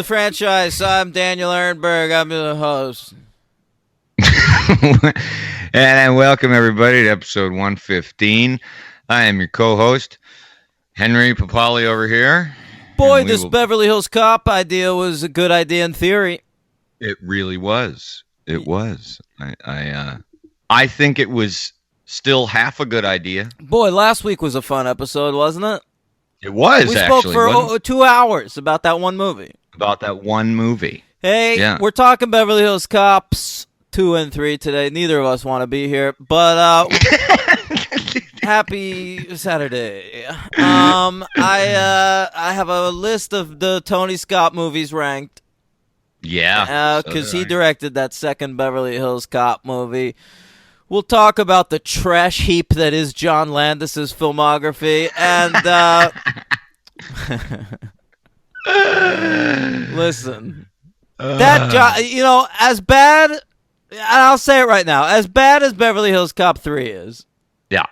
the franchise. I'm Daniel Ehrenberg. I'm the host. And welcome everybody to episode 115. I am your co-host, Henry Papali over here. Boy, this Beverly Hills Cop idea was a good idea in theory. It really was. It was. I think it was still half a good idea. Boy, last week was a fun episode, wasn't it? It was. We spoke for 2 hours about that one movie. Hey, yeah. We're talking Beverly Hills Cops 2 and 3 today. Neither of us want to be here, but happy Saturday. I have a list of the Tony Scott movies ranked. Yeah. Because he directed that second Beverly Hills Cop movie. We'll talk about the trash heap that is John Landis's filmography, and listen, as bad, and I'll say it right now, as bad as Beverly Hills Cop 3 is, yeah,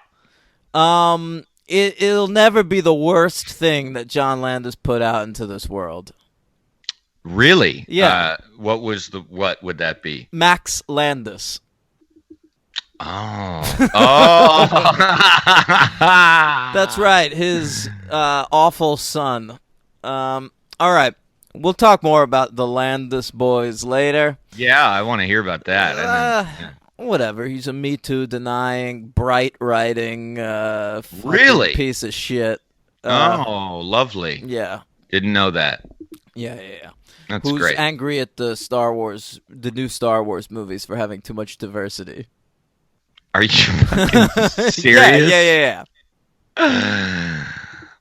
it'll never be the worst thing that John Landis put out into this world. Really? Yeah. What would that be? Max Landis. Oh. That's right. His awful son. All right. We'll talk more about the Landis boys later. Yeah, I want to hear about that. Whatever. He's a Me Too denying, bright writing, really piece of shit. Lovely. Yeah. Didn't know that. Yeah. That's Who's great. angry at the new Star Wars movies for having too much diversity? Are you serious? Yeah.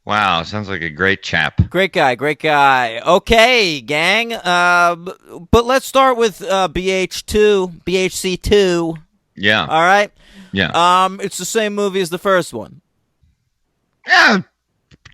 Wow, sounds like a great chap. Great guy. Okay, gang. But let's start with BHC2. Yeah. All right? Yeah. It's the same movie as the first one. Yeah,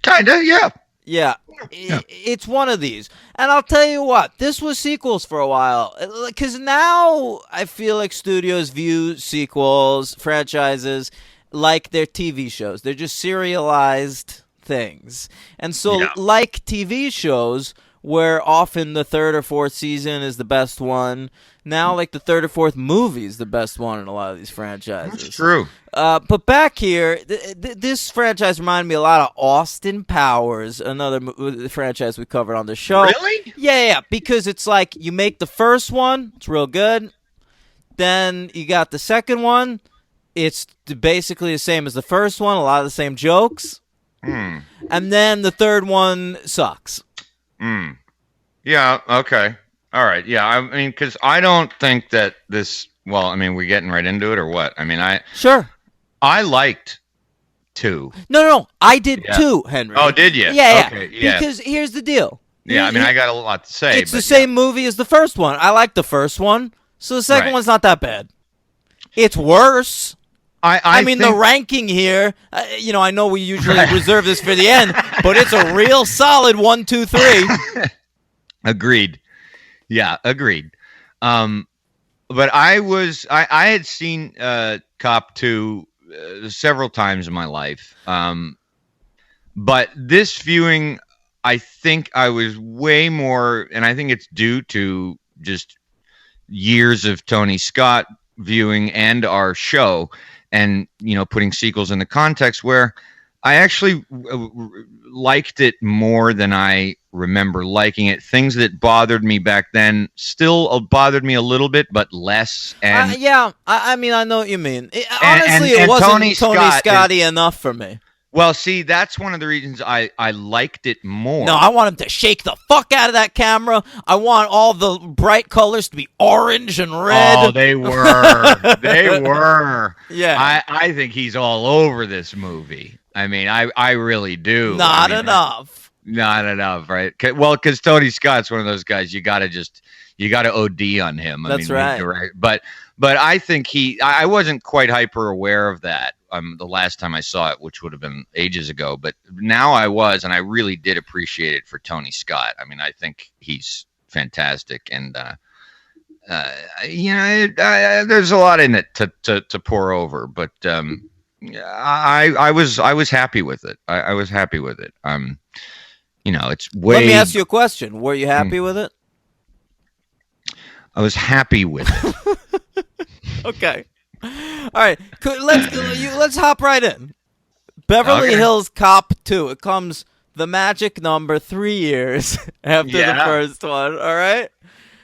kinda, yeah. Yeah. It's one of these. And I'll tell you what, this was sequels for a while. Because now I feel like studios view sequels, franchises, like they're TV shows. They're just serialized things. And so, like TV shows, where often the third or fourth season is the best one, now like the third or fourth movie is the best one in a lot of these franchises. That's true. But back here, this franchise reminded me a lot of Austin Powers, another franchise we covered on the show. Really? Yeah, because it's like you make the first one, it's real good. Then you got the second one, it's basically the same as the first one, a lot of the same jokes. And then the third one sucks. Yeah, okay. All right, yeah, I mean, because I don't think that this, well, I mean, we getting right into it or what? I mean, Sure. I liked 2. No, I did too, Henry. Oh, did you? Yeah. Okay, yeah. Because here's the deal. Yeah, I mean, I got a lot to say. It's the same movie as the first one. I like the first one, so the second one's not that bad. It's worse. I mean, the ranking here, I know we usually reserve this for the end, but it's a real solid 1, 2, 3. Agreed. Yeah, agreed. But I had seen Cop 2 several times in my life. But this viewing, I think I was way more, and I think it's due to just years of Tony Scott viewing and our show, and putting sequels in the context where I actually liked it more than I remember liking it. Things that bothered me back then still bothered me a little bit, but less. And I mean, I know what you mean. Honestly, it wasn't Tony Scotty enough for me. Well, see, that's one of the reasons I liked it more. No, I want him to shake the fuck out of that camera. I want all the bright colors to be orange and red. Oh, they were. They were. Yeah. I think he's all over this movie. I mean, I really do. Not enough, right? Well, because Tony Scott's one of those guys you got to OD on him. That's right. But I think I wasn't quite hyper aware of that the last time I saw it, which would have been ages ago. But now I was, and I really did appreciate it for Tony Scott. I mean, I think he's fantastic, and there's a lot in it to pour over, but I was happy with it. I was happy with it. It's way. Let me ask you a question. Were you happy with it? I was happy with it. Okay. All right. Let's hop right in. Beverly Okay. Hills Cop 2. It comes the magic number 3 years after the first one. All right.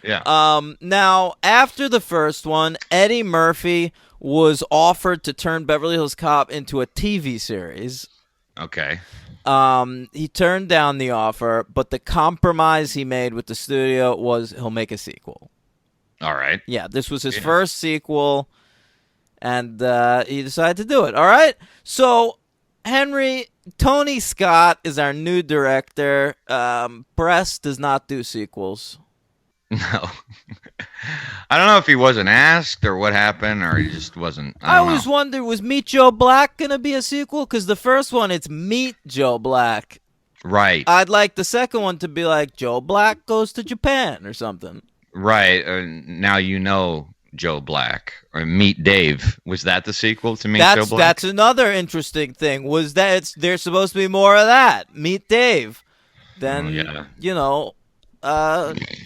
Yeah. Now, after the first one, Eddie Murphy was offered to turn Beverly Hills Cop into a TV series. Okay. He turned down the offer, but the compromise he made with the studio was he'll make a sequel. All right. Yeah, this was his first sequel, and he decided to do it. All right? So, Henry, Tony Scott is our new director. Bress does not do sequels. No. I don't know if he wasn't asked or what happened, or he just wasn't. I always wondered, was Meet Joe Black going to be a sequel? Because the first one, it's Meet Joe Black. Right. I'd like the second one to be like Joe Black goes to Japan or something. Right. Now Joe Black or Meet Dave. Was that the sequel to Meet Joe Black? That's another interesting thing. Was that there's supposed to be more of that? Meet Dave. Then,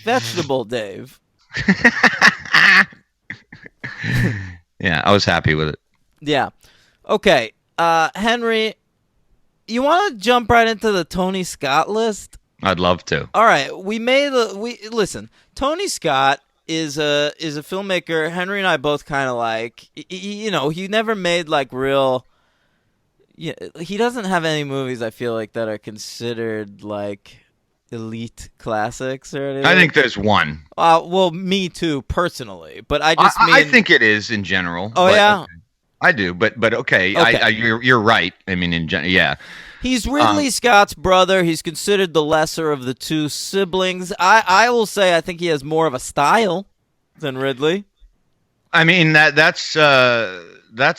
Vegetable Dave. Yeah, I was happy with it. Yeah. Okay. Henry, you want to jump right into the Tony Scott list? I'd love to. All right. Listen. Tony Scott is a filmmaker Henry and I both kind of like. He never made like real. Yeah, he doesn't have any movies I feel like that are considered like elite classics or anything. I think there's one. Well, me too, personally, but I think it is in general. Oh, yeah? I do, but okay. You're right. I mean, yeah. He's Ridley Scott's brother. He's considered the lesser of the two siblings. I will say I think he has more of a style than Ridley. I mean, that's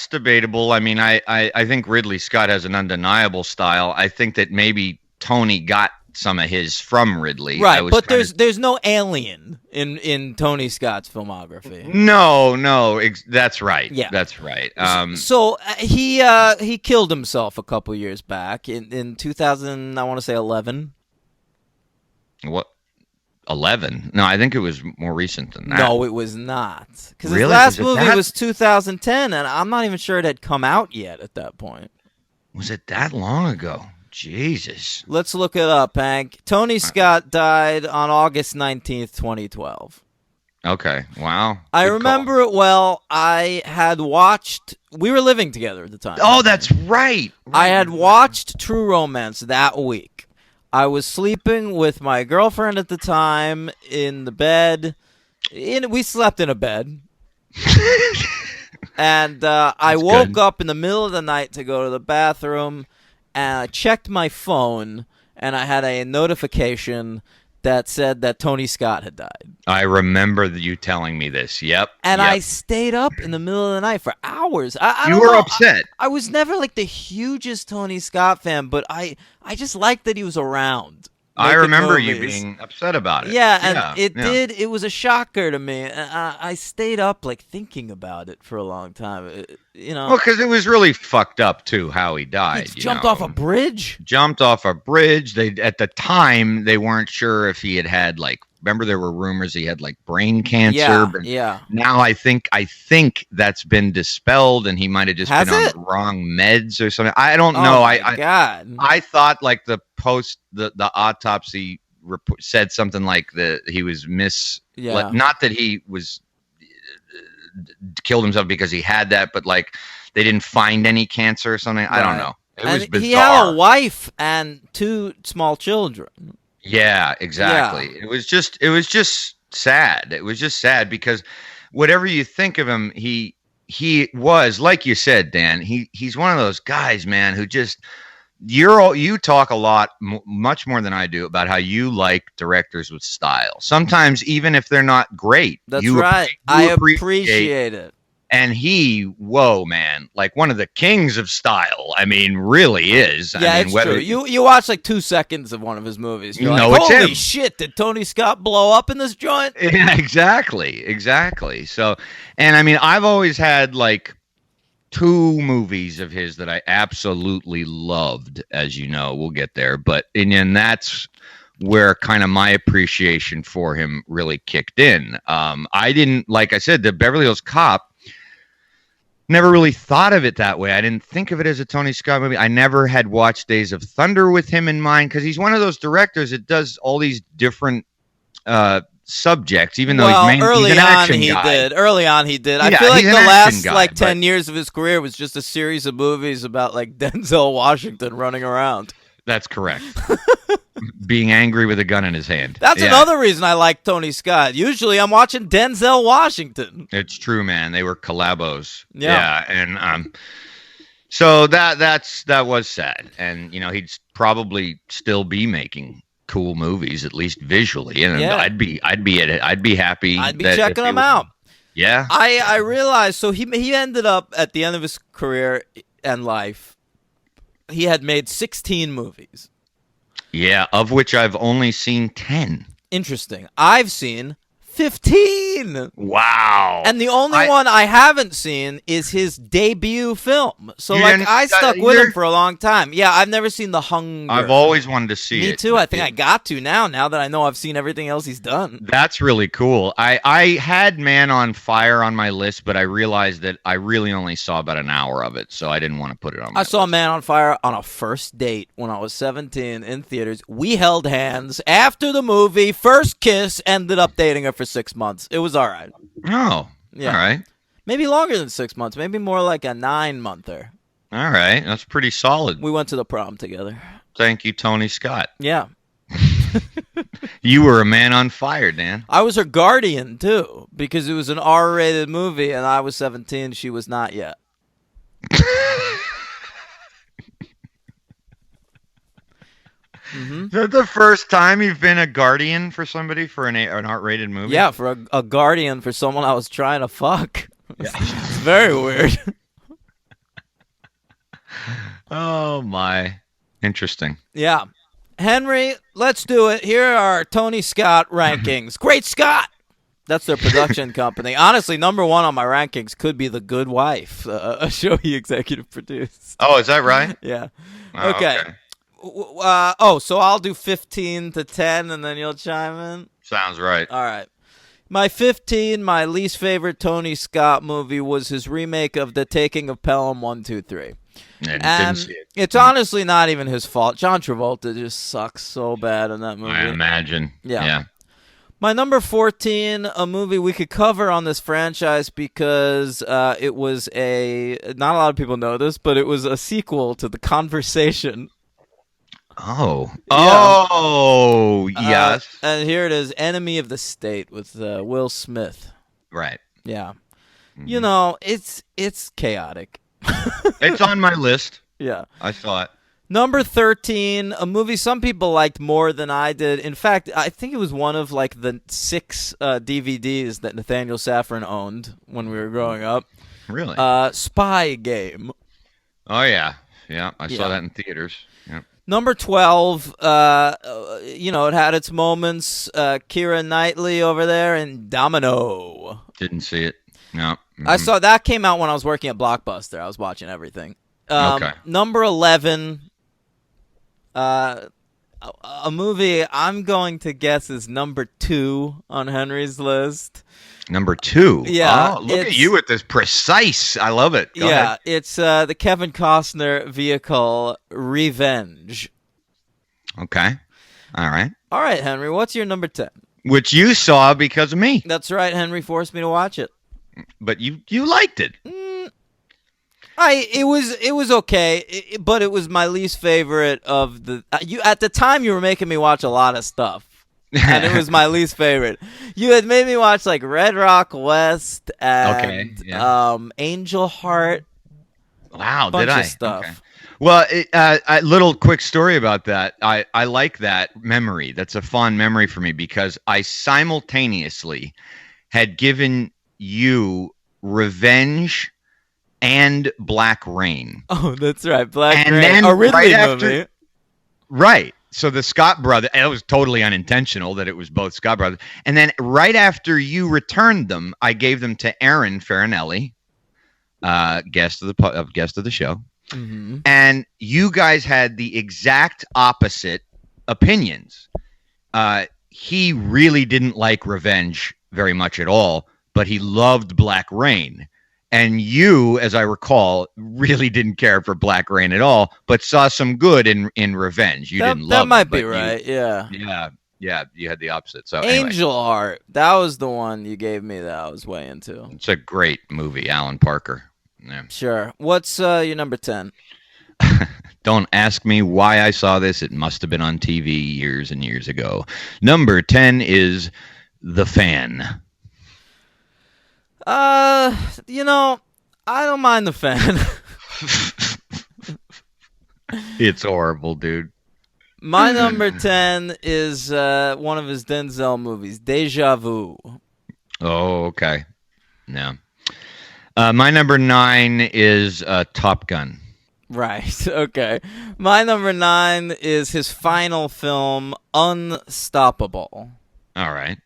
debatable. I mean, I think Ridley Scott has an undeniable style. I think that maybe Tony got some of his from Ridley. Right, but there's no alien in Tony Scott's filmography. No, that's right. Yeah, that's right. So he killed himself a couple years back in 2000. I want to say 11. What? 11? No, I think it was more recent than that. No, it was not. Because really? His last movie was 2010, and I'm not even sure it had come out yet at that point. Was it that long ago? Jesus. Let's look it up, Hank. Tony Scott died on August 19th, 2012. Okay. Wow. I remember it well. We were living together at the time. Oh, that's right. I had watched True Romance that week. I was sleeping with my girlfriend at the time in the bed. We slept in a bed. And I woke up in the middle of the night to go to the bathroom. And I checked my phone, and I had a notification that said that Tony Scott had died. I remember you telling me this. Yep. And I stayed up in the middle of the night for hours. You were upset. I was never like the hugest Tony Scott fan, but I just liked that he was around. I remember you being upset about it. Yeah, and it was a shocker to me. I stayed up like thinking about it for a long time. Well, because it was really fucked up too how he died. He jumped off a bridge. Jumped off a bridge. At the time they weren't sure if he had like. Remember, there were rumors he had like brain cancer. Yeah, yeah. Now I think that's been dispelled, and he might have just been on the wrong meds or something. I don't know. God. I thought like the autopsy report said something like he was not that he was killed himself because he had that, but like they didn't find any cancer or something. Right. I don't know. It was bizarre. He had a wife and 2 small children. Yeah, exactly. Yeah. It was just sad. It was just sad because whatever you think of him, he was, like you said, Dan, he's one of those guys, man, who just you talk a lot, much more than I do, about how you like directors with style. Sometimes even if they're not great. That's right. I appreciate it. And whoa, man, like one of the kings of style. I mean, really is. Yeah, it's true. You watch like 2 seconds of one of his movies. You're like, holy it's him. Shit, did Tony Scott blow up in this joint? Yeah, exactly. So, and I mean, I've always had like two movies of his that I absolutely loved, as you know. We'll get there, but and that's where kind of my appreciation for him really kicked in. I didn't, like I said, the Beverly Hills Cop. Never really thought of it that way. I didn't think of it as a Tony Scott movie. I never had watched Days of Thunder with him in mind because he's one of those directors that does all these different subjects, even though he's an action guy. Early on, he did. Yeah, I feel like the last guy, 10 years of his career was just a series of movies about like Denzel Washington running around. That's correct. Being angry with a gun in his hand. That's another reason I like Tony Scott. Usually I'm watching Denzel Washington. It's true, man. They were collabos. Yeah. And so that was sad. And he'd probably still be making cool movies, at least visually. And I'd be happy. I'd be checking them out. Yeah. I realized, so he ended up at the end of his career and life. He had made 16 movies. Yeah, of which I've only seen 10. Interesting. I've seen 15. Wow. And the only one I haven't seen is his debut film. So I stuck with him for a long time. Yeah, I've never seen The Hunger. I've always wanted to see it. Me too. I think I got to now that I know I've seen everything else he's done. That's really cool. I had Man on Fire on my list, but I realized that I really only saw about an hour of it, so I didn't want to put it on my list. I saw Man on Fire on a first date when I was 17 in theaters. We held hands after the movie. First kiss, ended up dating her for 6 months. It was all right. Oh, yeah. All right. Maybe longer than 6 months. Maybe more like a 9-monther. All right. That's pretty solid. We went to the prom together. Thank you, Tony Scott. Yeah. You were a man on fire, Dan. I was her guardian, too, because it was an R-rated movie, and I was 17. She was not yet. Mm-hmm. Is that the first time you've been a guardian for somebody for an R-rated movie? Yeah, for a guardian for someone I was trying to fuck. Yeah. It's very weird. Oh, my. Interesting. Yeah. Henry, let's do it. Here are our Tony Scott rankings. Great Scott! That's their production company. Honestly, number one on my rankings could be The Good Wife, a show he executive produced. Oh, is that right? Yeah. Oh, okay. So I'll do 15 to 10, and then you'll chime in? Sounds right. All right. My 15, my least favorite Tony Scott movie was his remake of The Taking of Pelham 1, 2, 3. Didn't see it. It's honestly not even his fault. John Travolta just sucks so bad in that movie. I imagine. Yeah. My number 14, a movie we could cover on this franchise because it was not a lot of people know this, but it was a sequel to The Conversation. Oh. Yeah. Oh, yes. And here it is, Enemy of the State with Will Smith. Right. Yeah. Mm-hmm. It's chaotic. It's on my list. Yeah. I saw it. Number 13, a movie some people liked more than I did. In fact, I think it was one of like the 6 DVDs that Nathaniel Safran owned when we were growing up. Really? Spy Game. Oh, yeah. Yeah, I saw that in theaters. Yeah. Number 12, it had its moments. Keira Knightley over there in Domino. Didn't see it. No. Mm-hmm. I saw that came out when I was working at Blockbuster. I was watching everything. Okay. Number 11, a movie I'm going to guess is number 2 on Henry's list. Number 2? Yeah. Oh, look at you with this precise. I love it. Go ahead. It's the Kevin Costner vehicle, Revenge. Okay. All right. All right, Henry, what's your number 10? Which you saw because of me. That's right. Henry forced me to watch it. But you liked it. It was okay, but it was my least favorite of the. At the time, you were making me watch a lot of stuff, and it was my least favorite. You had made me watch like Red Rock West and Angel Heart. Wow, bunch did I? Of stuff. Okay. Well, a little quick story about that. I like that memory. That's a fond memory for me because I simultaneously had given you Revenge and Black Rain. Oh, that's right. Black Rain. Then a Ridley movie. Right. So the Scott brothers, it was totally unintentional that it was both Scott brothers. And then right after you returned them, I gave them to Aaron Farinelli. guest of the show, Mm-hmm. and you guys had the exact opposite opinions. He really didn't like Revenge very much at all, but he loved Black Rain. And you, as I recall, really didn't care for Black Rain at all, but saw some good in Revenge. You didn't That love might it, be but right. Yeah. yeah, you had the opposite. So anyway, Angel Heart. That was the one you gave me that I was way into. it's a great movie, Alan Parker. Yeah. Sure. What's your number 10? Don't ask me why I saw this. It must have been on TV years and years ago. Number 10 is The Fan. You know, I don't mind The Fan. It's horrible, dude. My number 10 is one of his Denzel movies, Deja Vu. Oh, okay. No. My number 9 is Top Gun. Right. Okay. My number 9 is his final film, Unstoppable. All right.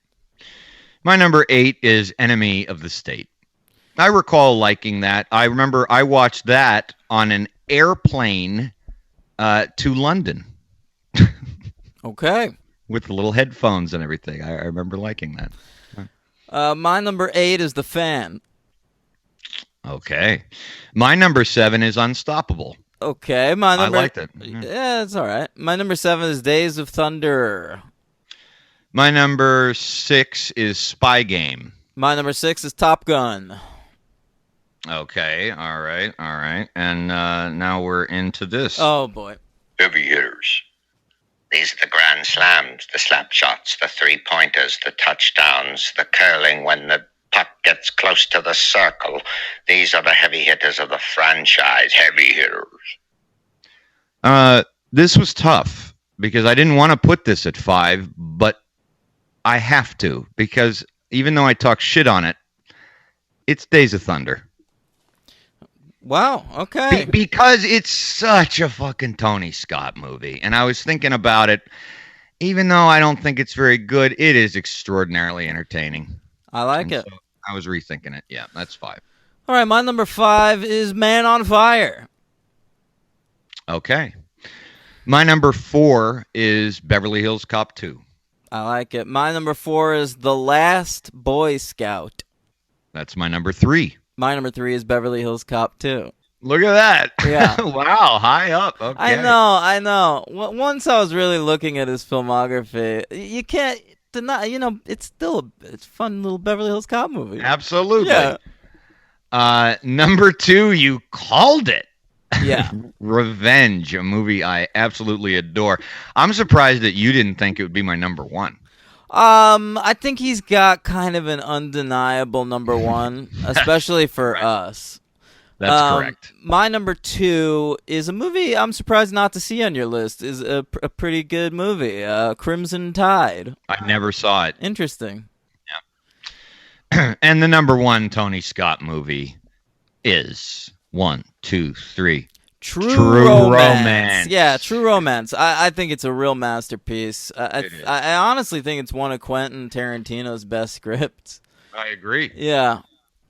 My number 8 is Enemy of the State. I recall liking that. I remember I watched that on an airplane to London Okay. with the little headphones and everything. I remember liking that. My number 8 is The Fan. Okay. My number 7 is Unstoppable. Okay. My number. I liked it. Mhm. Yeah, it's all right. My number 7 is Days of Thunder. My number 6 is Spy Game. My number 6 is Top Gun. Okay. All right. And now we're into this. Oh boy. Heavy hitters. These are the grand slams, the slap shots, the three-pointers, the touchdowns, the curling when the puck gets close to the circle. These are the heavy hitters of the franchise. Heavy hitters. This was tough because I didn't want to put this at 5, but I have to because even though I talk shit on it, it's Days of Thunder. Wow. Okay. Because it's such a fucking Tony Scott movie. And I was thinking about it. Even though I don't think it's very good, it is extraordinarily entertaining. I like it. So I was rethinking it. Yeah, that's 5. All right. My number 5 is Man on Fire. Okay. My number 4 is Beverly Hills Cop 2. I like it. My number 4 is The Last Boy Scout. That's my number 3. My number 3 is Beverly Hills Cop 2. Look at that. Yeah. Wow, high up. Okay. I know. Once I was really looking at his filmography, you can't deny, it's still it's a fun little Beverly Hills Cop movie. Absolutely. Yeah. Number 2, you called it. Yeah. Revenge, a movie I absolutely adore. I'm surprised that you didn't think it would be my number 1. I think he's got kind of an undeniable number 1, especially for us. That's correct. My number 2 is a movie I'm surprised not to see on your list. Is a pretty good movie, Crimson Tide. I never saw it. Interesting. Yeah. And the number 1 Tony Scott movie is 1, 2, 3. True Romance. Yeah, True Romance. I think it's a real masterpiece. I honestly think it's one of Quentin Tarantino's best scripts. I agree. Yeah.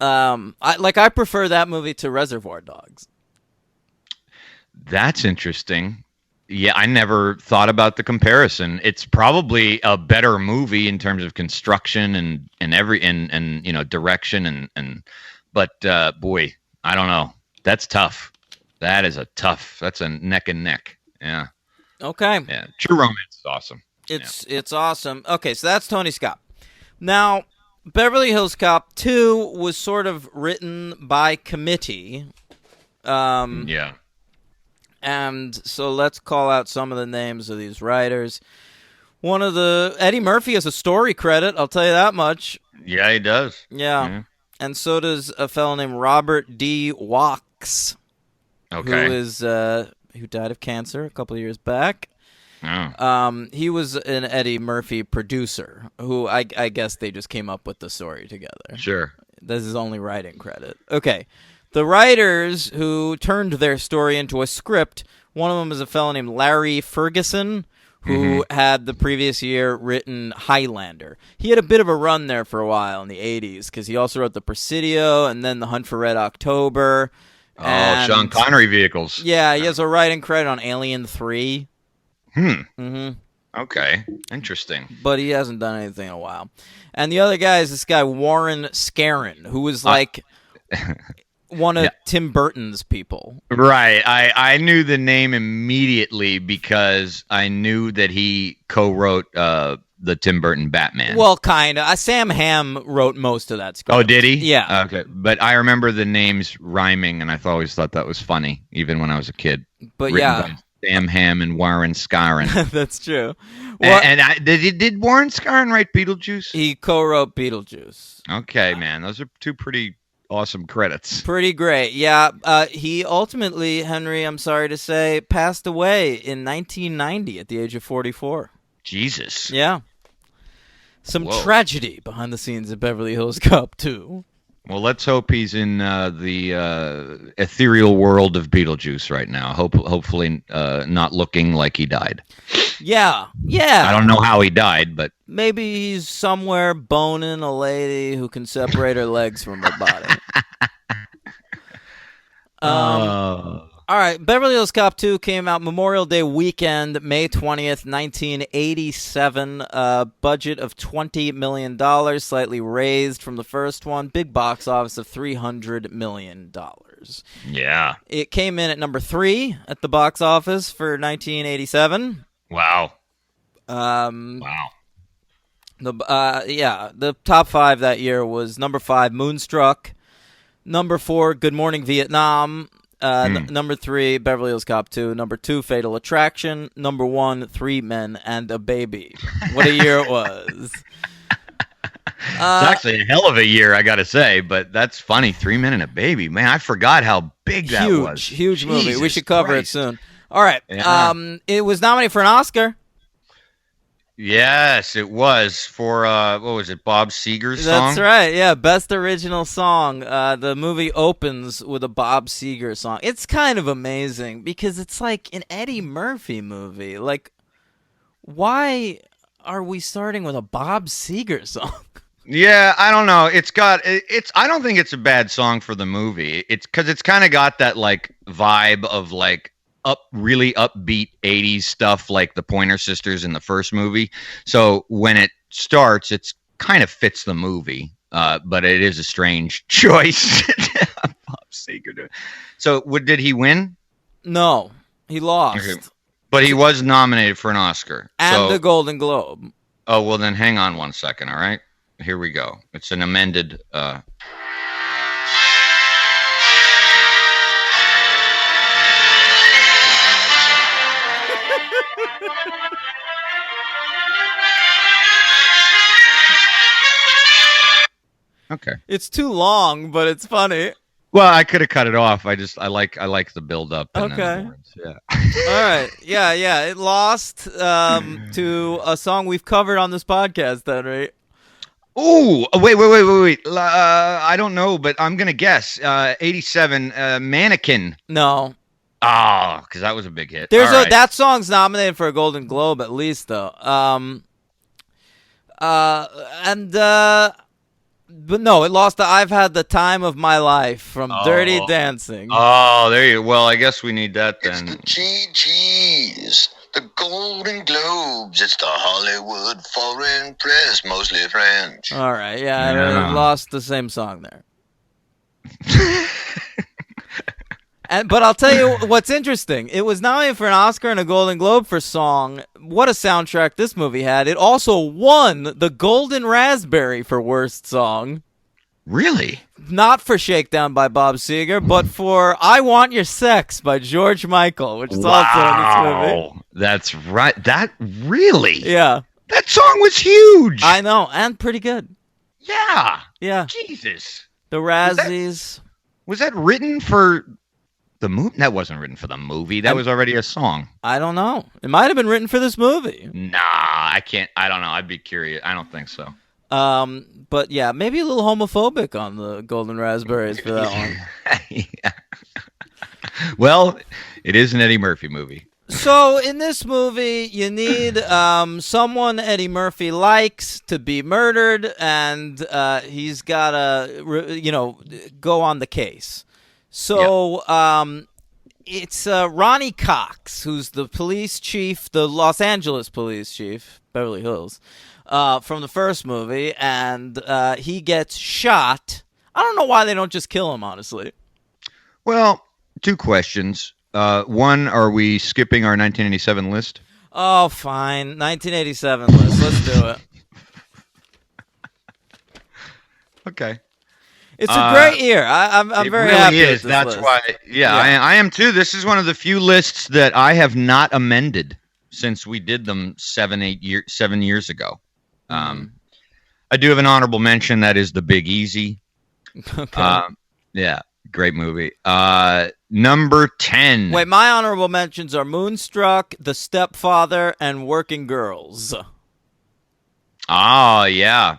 I prefer that movie to Reservoir Dogs. That's interesting. Yeah, I never thought about the comparison. It's probably a better movie in terms of construction and direction but boy, I don't know. That's tough. That's a neck and neck. Yeah. Okay. Yeah. True Romance is awesome. It's awesome. Okay, so that's Tony Scott. Now, Beverly Hills Cop 2 was sort of written by committee. Yeah. And so let's call out some of the names of these writers. Eddie Murphy has a story credit, I'll tell you that much. Yeah, he does. Yeah. And so does a fellow named Robert D. Wachs. Okay. Who died of cancer a couple of years back. Oh. He was an Eddie Murphy producer who I guess they just came up with the story together. Sure. This is only writing credit. Okay. The writers who turned their story into a script, one of them is a fellow named Larry Ferguson, who had the previous year written Highlander. He had a bit of a run there for a while in the 80s because he also wrote The Presidio and then The Hunt for Red October. Oh, Sean Connery vehicles. Yeah, he has a writing credit on Alien 3. Okay, interesting. But he hasn't done anything in a while. And the other guy is this guy, Warren Scarron, who was like one of Tim Burton's people. Right. I knew the name immediately because I knew that he co-wrote the Tim Burton Batman. Well, kind of. Sam Hamm wrote most of that script. Oh, did he? Yeah. Okay. But I remember the names rhyming, and I always thought that was funny, even when I was a kid. But Written by Sam Hamm and Warren Scarron. That's true. Well, did Warren Scarron write Beetlejuice? He co-wrote Beetlejuice. Okay, man. Those are two pretty awesome credits. Pretty great. Yeah. He ultimately, Henry, I'm sorry to say, passed away in 1990 at the age of 44. Jesus. Yeah. Some tragedy behind the scenes of Beverly Hills Cop II. Well, let's hope he's in the ethereal world of Beetlejuice right now. Hopefully not looking like he died. Yeah. I don't know how he died, but... Maybe he's somewhere boning a lady who can separate her legs from her body. All right, Beverly Hills Cop 2 came out Memorial Day weekend, May 20th, 1987. Budget of $20 million, slightly raised from the first one. Big box office of $300 million. Yeah. It came in at number 3 at the box office for 1987. Wow. The top 5 that year was number 5, Moonstruck. Number 4, Good Morning Vietnam. Number 3, Beverly Hills Cop 2. Number 2, Fatal Attraction. Number 1, 3 Men and a Baby. What a year it was. It's actually a hell of a year, I gotta say, but that's funny. 3 Men and a Baby. Man, I forgot how big that was. Huge movie. We should cover Christ. it soon. All right. Yeah. It was nominated for an Oscar. Yes, it was for what was it, Bob Seger's song? That's right. Yeah, best original song. The movie opens with a Bob Seger song. It's kind of amazing because it's like an Eddie Murphy movie. Like, why are we starting with a Bob Seger song? Yeah, I don't know. I don't think it's a bad song for the movie. It's because it's kind of got that like vibe of like really upbeat 80s stuff like the Pointer Sisters in the first movie. So when it starts, it's kind of fits the movie. But it is a strange choice. Bob Seger. So did he win? No, he lost. Okay. But he was nominated for an Oscar. And a Golden Globe. Oh, well then hang on one second, all right? Here we go. It's an amended Okay. It's too long, but it's funny. Well, I could have cut it off. I like the build up. And okay. The words. Yeah. All right. Yeah. It lost to a song we've covered on this podcast, Henry. Oh, wait. I don't know, but I'm gonna guess. 87. Mannequin. No. Oh, because that was a big hit. That song's nominated for a Golden Globe at least, though. But no, it lost to I've Had the Time of My Life from Dirty Dancing. Oh, there you go. Well, I guess we need that then. It's the GGs, the Golden Globes. It's the Hollywood Foreign Press, mostly French. All right, yeah. I lost the same song there. But I'll tell you what's interesting. It was nominated for an Oscar and a Golden Globe for song. What a soundtrack this movie had. It also won the Golden Raspberry for worst song. Really? Not for Shakedown by Bob Seger, but for I Want Your Sex by George Michael, which is also in this movie. That's right. That really? Yeah. That song was huge. I know, and pretty good. Yeah. Yeah. Jesus. The Razzies. Was that written for the movie? That wasn't written for the movie. That was already a song. I don't know. It might have been written for this movie. Nah, I can't. I don't know. I'd be curious. I don't think so. But yeah, maybe a little homophobic on the Golden Raspberries for that one. Yeah. Well, it is an Eddie Murphy movie. So in this movie, you need someone Eddie Murphy likes to be murdered, and he's gotta, go on the case. So it's Ronnie Cox, who's the police chief, the Los Angeles police chief, Beverly Hills, from the first movie, and he gets shot. I don't know why they don't just kill him, honestly. Well, two questions. One, are we skipping our 1987 list? Oh, fine. 1987 list. Let's do it. Okay. It's a great year. I'm very happy. It really is. With this That's list. why. Yeah, I am too. This is one of the few lists that I have not amended since we did them 7 years ago. I do have an honorable mention. That is The Big Easy. Okay. Yeah, great movie. Number 10. Wait, my honorable mentions are Moonstruck, The Stepfather, and Working Girls. Oh, yeah.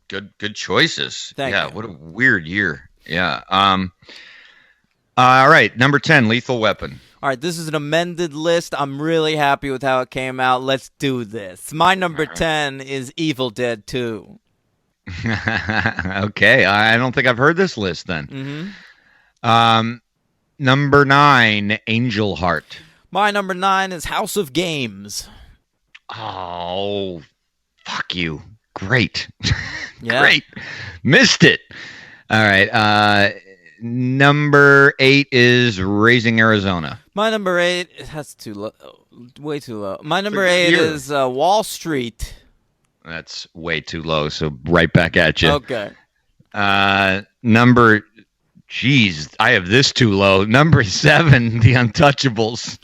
Good choices. Thank you. What a weird year. Yeah. All right, number 10, Lethal Weapon. All right, this is an amended list. I'm really happy with how it came out. Let's do this. My number 10 is Evil Dead 2. Okay, I don't think I've heard this list then. Mm-hmm. Number 9, Angel Heart. My number 9 is House of Games. Oh, fuck you. Great. Yeah. Great. Missed it. All right. Number 8 is Raising Arizona. My number 8, that's too low. Way too low. My number good 8 year. is Wall Street. That's way too low, so right back at you. Okay. Geez, I have this too low. Number 7, The Untouchables.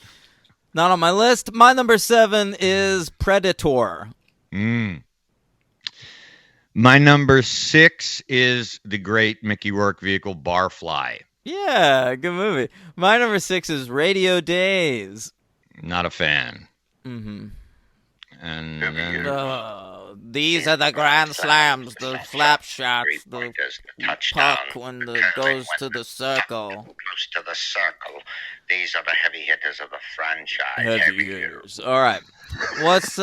Not on my list. My number 7 is Predator. My number 6 is the great Mickey Rourke vehicle Barfly. Yeah, good movie. My number 6 is Radio Days. Not a fan. Mm-hmm. And then, These are the grand slams, the flap shots, the puck when it goes to the circle. Close to the circle. These are the heavy hitters of the franchise. Heavy hitters. All right. What's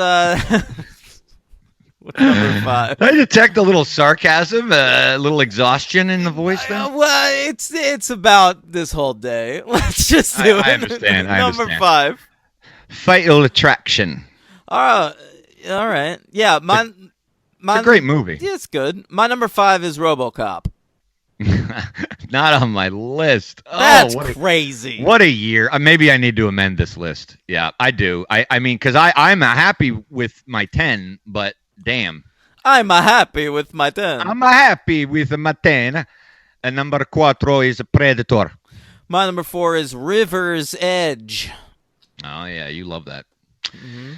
what's number 5? I detect a little sarcasm, a little exhaustion in the voice there. Well, it's about this whole day. Let's just do it. I understand. Number 5. Fatal Attraction. All right. Yeah, It's a great movie. Yeah, it's good. My number 5 is RoboCop. Not on my list. That's crazy. What a year. Maybe I need to amend this list. Yeah, I do. I mean, because I'm happy with my 10, but damn. I'm happy with my 10. I'm happy with my 10. And number 4 is Predator. My number 4 is River's Edge. Oh, yeah, you love that. Mm-hmm.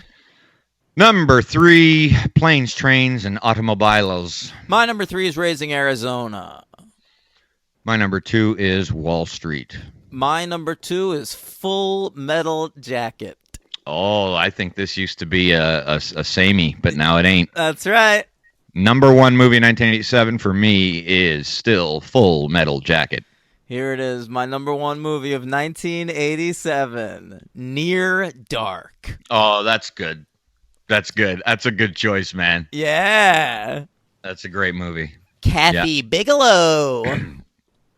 Number 3, Planes, Trains, and Automobiles. My number 3 is Raising Arizona. My number 2 is Wall Street. My number 2 is Full Metal Jacket. Oh, I think this used to be a samey, but now it ain't. That's right. Number 1 movie in 1987 for me is still Full Metal Jacket. Here it is, my number 1 movie of 1987, Near Dark. Oh, that's good. That's good. That's a good choice, man. Yeah. That's a great movie. Kathy Bigelow.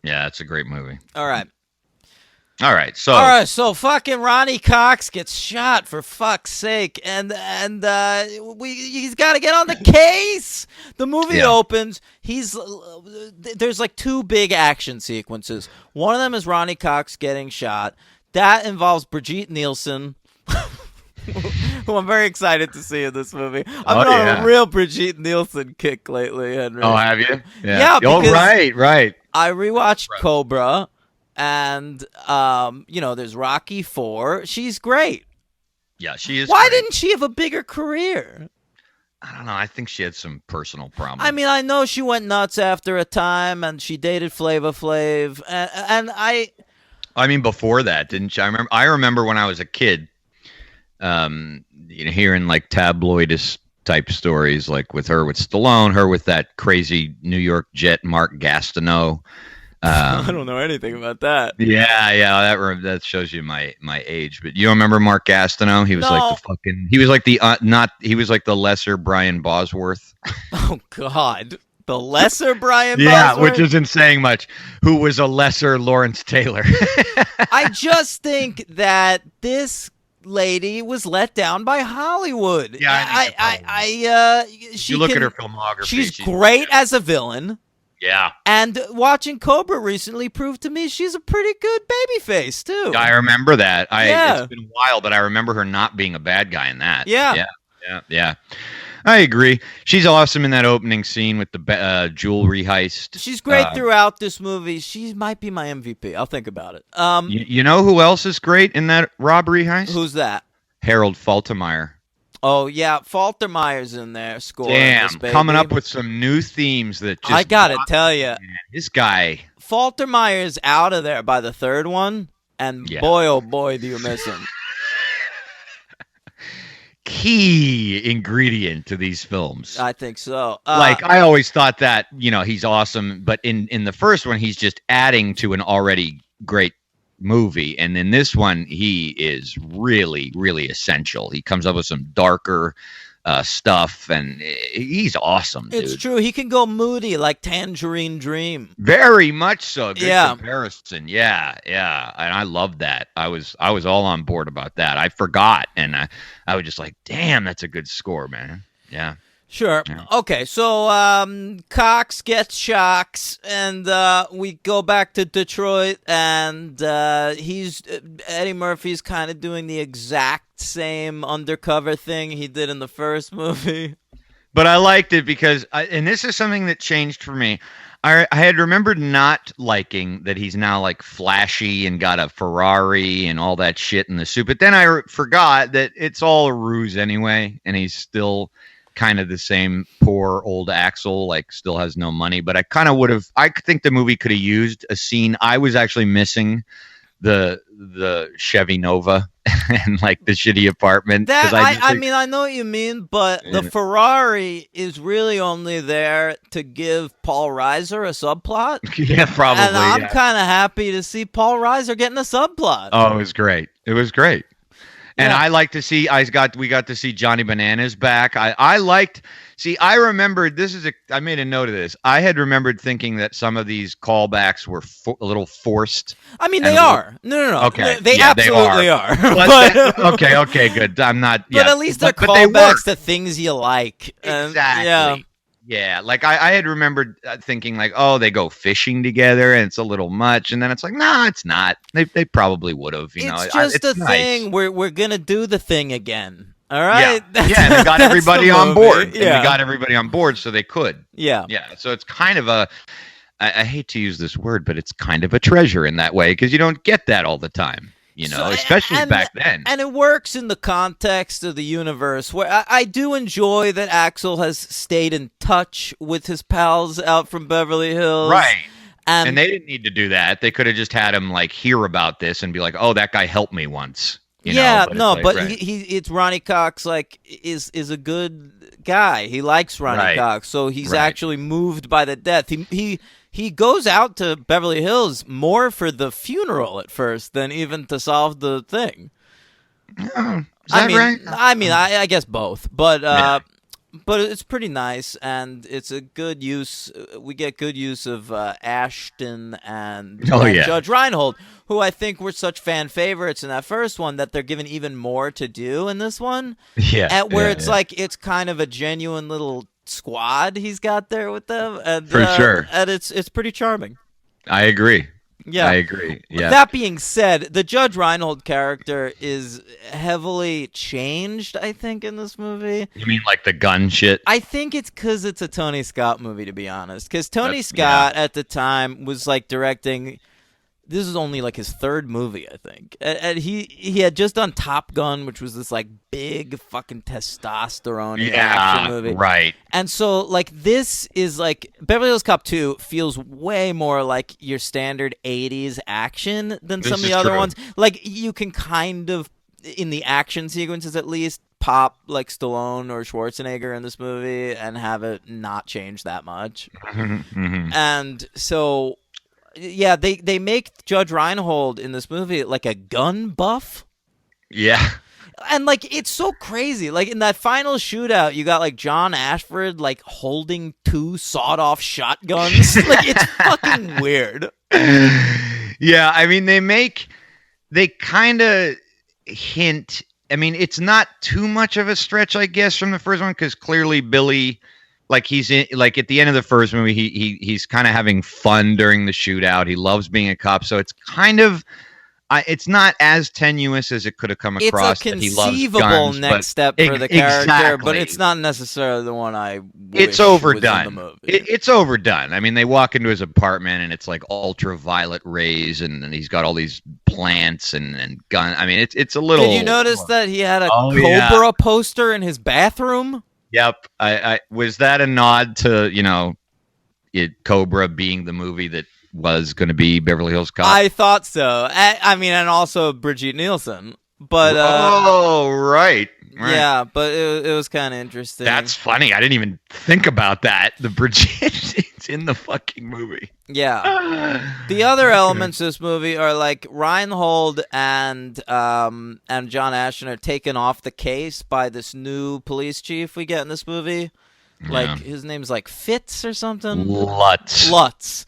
Yeah, it's a great movie. All right. So fucking Ronnie Cox gets shot, for fuck's sake, and he's got to get on the case. The movie opens. There's like 2 big action sequences. One of them is Ronnie Cox getting shot. That involves Brigitte Nielsen, who I'm very excited to see in this movie. I've been on a real Brigitte Nielsen kick lately, Henry. Oh, have you? Yeah. Oh, right. I rewatched Cobra. And, there's Rocky 4. She's great. Yeah, she is. Why great. didn't she have a bigger career? I don't know. I think she had some personal problems. I mean, I know she went nuts after a time, and she dated Flava Flav, and I mean, before that, didn't she? I remember when I was a kid, hearing like tabloidist type stories, like with her with Stallone, her with that crazy New York jet Mark Gastineau. I don't know anything about that. Yeah, that shows you my age. But you don't remember Mark Gastineau? He was like the fucking. He was like the not. He was like the lesser Brian Bosworth. Oh God, the lesser Brian. Yeah, Bosworth? which isn't saying much. Who was a lesser Lawrence Taylor? I just think that this lady was let down by Hollywood. Yeah, she you look can, at her filmography. She's great as a villain. Yeah. And watching Cobra recently proved to me she's a pretty good babyface, too. I remember that. Yeah. It's been a while, but I remember her not being a bad guy in that. Yeah. Yeah. I agree. She's awesome in that opening scene with the jewelry heist. She's great throughout this movie. She might be my MVP. I'll think about it. You know who else is great in that robbery heist? Who's that? Harold Faltermeyer. Oh, yeah. Faltermeyer's in there scoring. Damn, this, baby. coming up with some new themes that just... I gotta tell you. This guy... Faltermeyer's out of there by the third one, and boy, oh boy, do you miss him. Key ingredient to these films. I think so. I always thought that, he's awesome, but in the first one, he's just adding to an already great movie, and in this one he is really, really essential. He comes up with some darker stuff, and he's awesome, dude. It's true. He can go moody like Tangerine Dream. Very much so. Good comparison. Yeah, and I love that. I was all on board about that. I forgot, and I was just like, damn, that's a good score, man. Yeah. Sure. Yeah. Okay, so Cox gets shocks, and we go back to Detroit, and Eddie Murphy's kind of doing the exact same undercover thing he did in the first movie. But I liked it because, and this is something that changed for me. I had remembered not liking that he's now like flashy and got a Ferrari and all that shit in the suit, but then I forgot that it's all a ruse anyway, and he's still kind of the same poor old Axel, like still has no money. But I think the movie could have used a scene. I was actually missing the Chevy Nova and like the shitty apartment. I know what you mean, but the Ferrari is really only there to give Paul Reiser a subplot. Yeah, probably. And I'm kind of happy to see Paul Reiser getting a subplot. Oh, it was great. And I like to see we got to see Johnny Bananas back. I remembered I made a note of this. I had remembered thinking that some of these callbacks were a little forced. I mean, they are. No. Okay. They absolutely are. Okay, good. I'm not. But at least they're callbacks to things you like. Exactly. Yeah, like I had remembered thinking like, oh, they go fishing together and it's a little much, and then it's like, no, it's not. They probably would have. It's just a thing. We're gonna do the thing again. All right. Yeah. And they got everybody on board. Yeah. And they got everybody on board, so they could. Yeah. Yeah. So it's kind of I hate to use this word, but it's kind of a treasure in that way because you don't get that all the time. Especially back then. And it works in the context of the universe where I do enjoy that Axel has stayed in touch with his pals out from Beverly Hills. Right. And they didn't need to do that. They could have just had him like hear about this and be like, oh, that guy helped me once. It's Ronnie Cox is a good guy. He likes Ronnie Cox. So he's actually moved by the death. He goes out to Beverly Hills more for the funeral at first than even to solve the thing. Is that right? I guess both, but it's pretty nice, and it's a good use. We get good use of Ashton and Judge Reinhold, who I think were such fan favorites in that first one that they're given even more to do in this one. Yeah, like it's kind of a genuine little squad he's got there with them, and for sure, and it's pretty charming. I agree. Yeah, I agree. Yeah. That being said, the Judge Reinhold character is heavily changed, I think, in this movie. You mean like the gun shit? I think it's because it's a Tony Scott movie, to be honest. Because Tony Scott at the time was like directing. This is only like his third movie, I think. And he had just done Top Gun, which was this like big fucking testosterone action movie. Right. And so like this is like Beverly Hills Cop 2 feels way more like your standard 80s action than some of the other ones. Like you can kind of, in the action sequences at least, pop like Stallone or Schwarzenegger in this movie and have it not change that much. Mm-hmm. And so Yeah, they make Judge Reinhold in this movie like a gun buff. Yeah. And like it's so crazy. Like in that final shootout, you got like John Ashford like holding 2 sawed-off shotguns. Like it's fucking weird. Yeah, I mean they kind of hint. I mean, it's not too much of a stretch, I guess, from the first one, because clearly Billy, like he's in, like at the end of the first movie, he's kind of having fun during the shootout. He loves being a cop, so it's kind of. It's not as tenuous as it could have come across. It's a that he loves conceivable guns, next step for the character, exactly. but it's not necessarily the one I wish It's overdone. was in the movie. It's overdone. I mean, they walk into his apartment and it's like ultraviolet rays, and he's got all these plants and gun. I mean, it's a little. Did you notice that he had a Cobra poster in his bathroom? Yep. I was that a nod to Cobra being the movie that was going to be Beverly Hills Cop? I thought so. I mean, and also Brigitte Nielsen. But right. Yeah, but it was kind of interesting. That's funny. I didn't even think about that. The Brigitte is in the fucking movie. Yeah. The other elements of this movie are like Reinhold and John Ashton are taken off the case by this new police chief we get in this movie. Like his name's like Fitz or something. Lutz.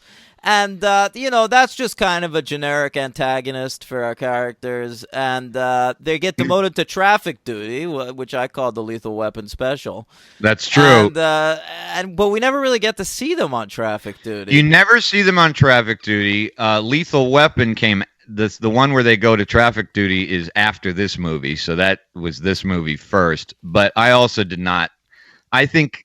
And, that's just kind of a generic antagonist for our characters. And they get demoted to traffic duty, which I call the Lethal Weapon special. That's true. But we never really get to see them on traffic duty. You never see them on traffic duty. Lethal Weapon came... The one where they go to traffic duty is after this movie. So that was this movie first. But I also did not... I think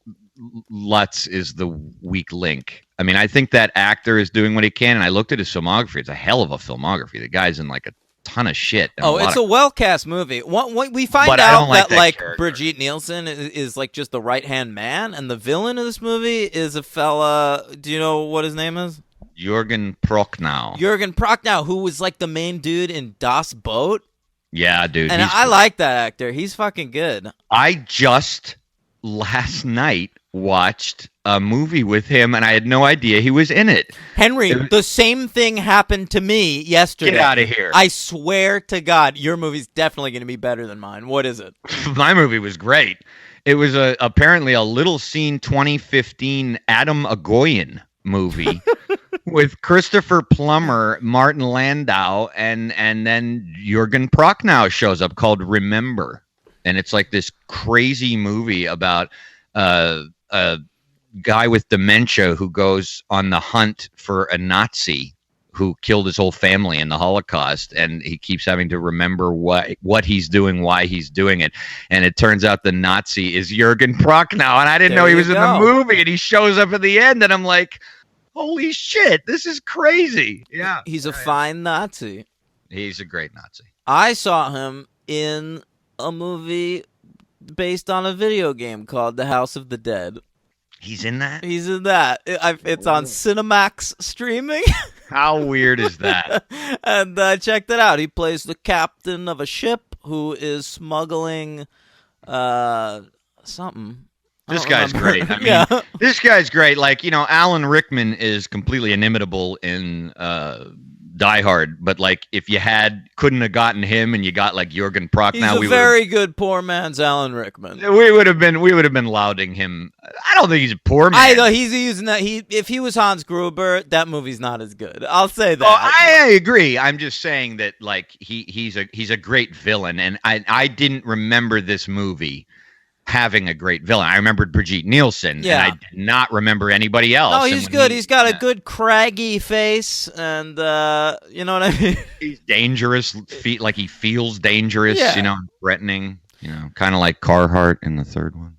Lutz is the weak link. I mean, I think that actor is doing what he can, and I looked at his filmography. It's a hell of a filmography. The guy's in like a ton of shit. It's a well-cast movie. We find out that Brigitte Nielsen is like just the right-hand man, and the villain of this movie is a fella. Do you know what his name is? Jürgen Prochnow. Who was like the main dude in Das Boot. Yeah, dude. And I like that actor. He's fucking good. I just last night watched a movie with him, and I had no idea he was in it. Henry, the same thing happened to me yesterday. Get out of here. I swear to God, your movie's definitely going to be better than mine. What is it? My movie was great. It was apparently a little seen 2015 Adam Agoyan movie with Christopher Plummer, Martin Landau, and then Jürgen Prochnow shows up, called Remember. And it's like this crazy movie about a guy with dementia who goes on the hunt for a Nazi who killed his whole family in the Holocaust, and he keeps having to remember what he's doing, why he's doing it. And it turns out the Nazi is Jürgen Prochnow, and I didn't know he was in the movie, and he shows up at the end, and I'm like, holy shit, this is crazy. Yeah. He's a fine Nazi. He's a great Nazi. I saw him in a movie based on a video game called The House of the Dead. He's in that? He's in that. It's on Cinemax streaming. How weird is that? And I checked it out. He plays the captain of a ship who is smuggling something. This guy's great. I mean, This guy's great. Like, Alan Rickman is completely inimitable in Die Hard, but like if you couldn't have gotten him and you got like Jürgen Prochnow, he's a very good poor man's Alan Rickman. We would have been lauding him. I don't think he's a poor man. I know he's using that. If he was Hans Gruber, that movie's not as good. I'll say that. Oh, I agree. I'm just saying that like he's a great villain, and I didn't remember this movie having a great villain. I remembered Brigitte Nielsen, and I did not remember anybody else. No, he's good. He's got a good craggy face, and you know what I mean? He's dangerous, like he feels dangerous, threatening, kind of like Carhartt in the third one.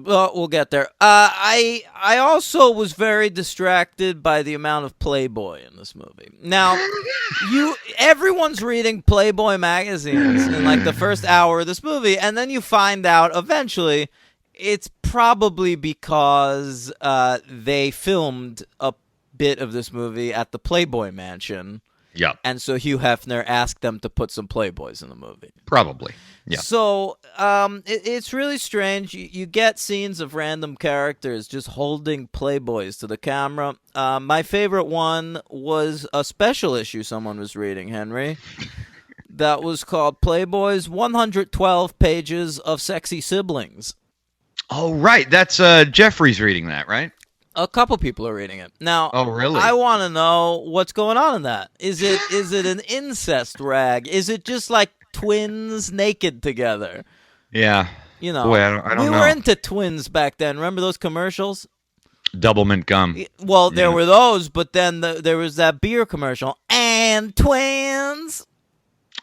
Well, we'll get there. I also was very distracted by the amount of Playboy in this movie. Now, everyone's reading Playboy magazines in like the first hour of this movie, and then you find out eventually it's probably because they filmed a bit of this movie at the Playboy Mansion. Yeah. And so Hugh Hefner asked them to put some Playboys in the movie. Probably. Yeah. So it's really strange. You get scenes of random characters just holding Playboys to the camera. My favorite one was a special issue someone was reading, Henry. That was called Playboy's 112 Pages of Sexy Siblings. Oh, right. That's Jeffrey's reading that, right? A couple people are reading it. Now, Oh, really? I want to know what's going on in that. Is it an incest rag? Is it just like twins naked together? Yeah. You know, Boy, I don't we know. were into twins back then. Remember those commercials? Double mint gum. Well, there were those, but then there was that beer commercial. And twins.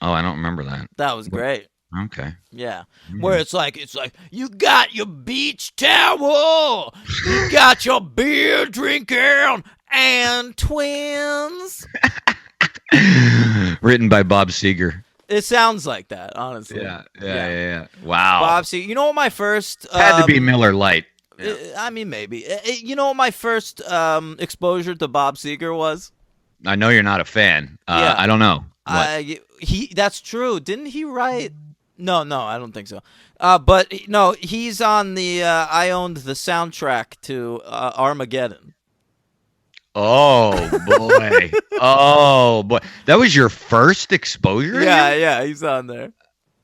Oh, I don't remember that. That was great. Okay. Yeah. Where it's like, you got your beach towel, you got your beer drinking, and twins. Written by Bob Seger. It sounds like that, honestly. Yeah. Wow. Bob Seger. You know what my first... Had to be Miller Lite. I mean, maybe. You know what my first exposure to Bob Seger was? I know you're not a fan. Yeah. I don't know. That's true. Didn't he write... No, I don't think so. But no, he's on the. I owned the soundtrack to Armageddon. Oh boy! Oh boy! That was your first exposure? Yeah, he's on there.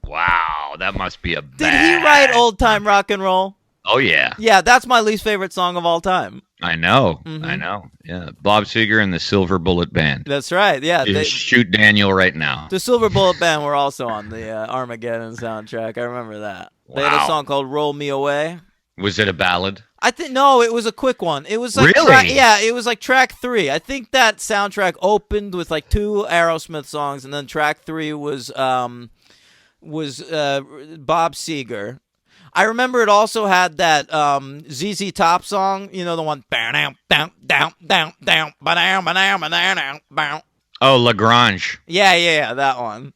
Wow, that must be a. Did he write Old Time Rock and Roll? Oh yeah. Yeah, that's my least favorite song of all time. I know. Mm-hmm. I know. Yeah, Bob Seger and the Silver Bullet Band. That's right. Yeah, Just shoot Daniel right now. The Silver Bullet Band were also on the Armageddon soundtrack. I remember that. Wow. They had a song called "Roll Me Away." Was it a ballad? I think no, it was a quick one. It was like really, it was like track 3. I think that soundtrack opened with like 2 Aerosmith songs, and then track 3 was Bob Seger. I remember it also had that ZZ Top song, you know, the one. Oh, Lagrange. Yeah, that one.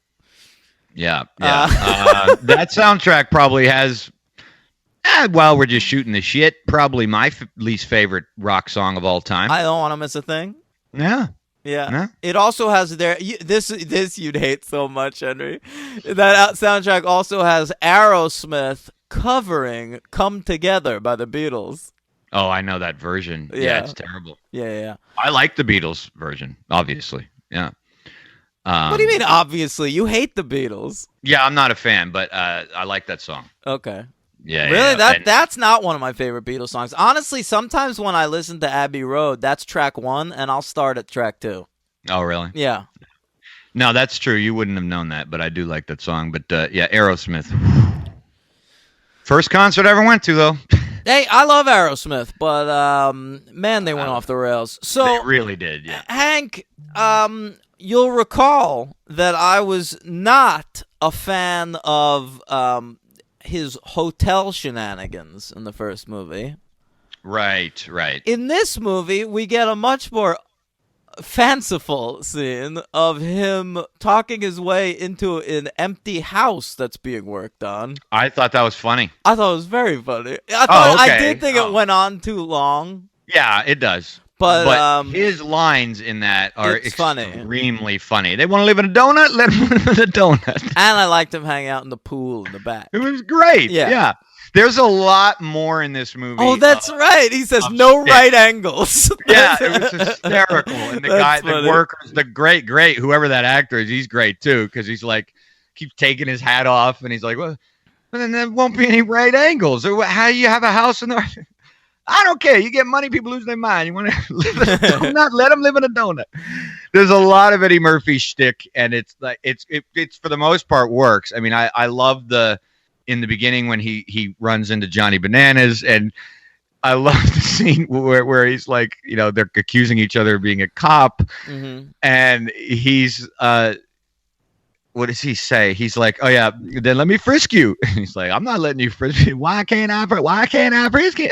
Yeah. That soundtrack probably has. While we're just shooting the shit, probably my least favorite rock song of all time. I Don't Want to Miss a Thing. Yeah. Yeah. It also has this you'd hate so much, Henry. That soundtrack also has Aerosmith covering "Come Together" by the Beatles. Oh, I know that version. Yeah, it's terrible. Yeah. I like the Beatles version, obviously. Yeah. What do you mean, obviously? You hate the Beatles. Yeah, I'm not a fan, but I like that song. Okay. Yeah. Really? Yeah. That's not one of my favorite Beatles songs. Honestly, sometimes when I listen to Abbey Road, that's track 1, and I'll start at track 2. Oh, really? Yeah. No, that's true. You wouldn't have known that, but I do like that song. But yeah, Aerosmith. First concert I ever went to, though. Hey, I love Aerosmith, but man, they went off the rails. So they really did, yeah. Hank, you'll recall that I was not a fan of his hotel shenanigans in the first movie. Right. In this movie, we get a much more fanciful scene of him talking his way into an empty house that's being worked on. I thought that was funny. I thought it was very funny. I did think it went on too long. Yeah, it does. But his lines in that are extremely funny. They want to live in a donut? Let them live in a donut. And I liked him hang out in the pool in the back. It was great. Yeah. There's a lot more in this movie. Oh, that's right. He says no right angles. Yeah, it was hysterical. And the workers, the great, whoever that actor is, he's great too, because he's like, keeps taking his hat off, and he's like, well, then there won't be any right angles. How do you have a house in the... I don't care. You get money, people lose their mind. You want to live in a donut? Let them live in a donut. There's a lot of Eddie Murphy shtick, and it's like it's for the most part works. I mean, I love in the beginning when he runs into Johnny Bananas, and I love the scene where he's like, you know, they're accusing each other of being a cop, and he's what does he say? He's like, "Oh yeah, then let me frisk you." And he's like, "I'm not letting you frisk me. Why can't I frisk you?"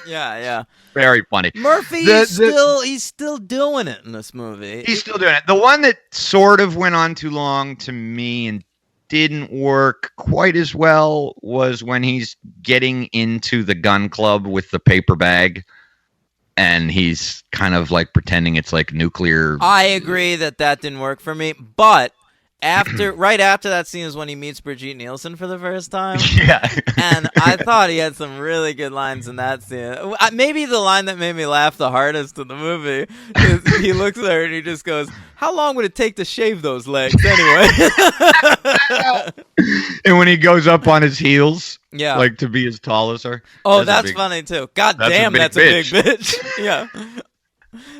Yeah. Very funny. Murphy he's still doing it in this movie. He's still doing it. The one that sort of went on too long to me and didn't work quite as well was when he's getting into the gun club with the paper bag. and he's kind of like pretending it's like nuclear. I agree that didn't work for me, but right after that scene is when he meets Brigitte Nielsen for the first time. Yeah. And I thought he had some really good lines in that scene. Maybe the line that made me laugh the hardest in the movie is he looks at her and he just goes, "How long would it take to shave those legs anyway?" And when he goes up on his heels, Yeah. like to be as tall as her. Oh, that's funny too. God damn, that's a big bitch. Yeah.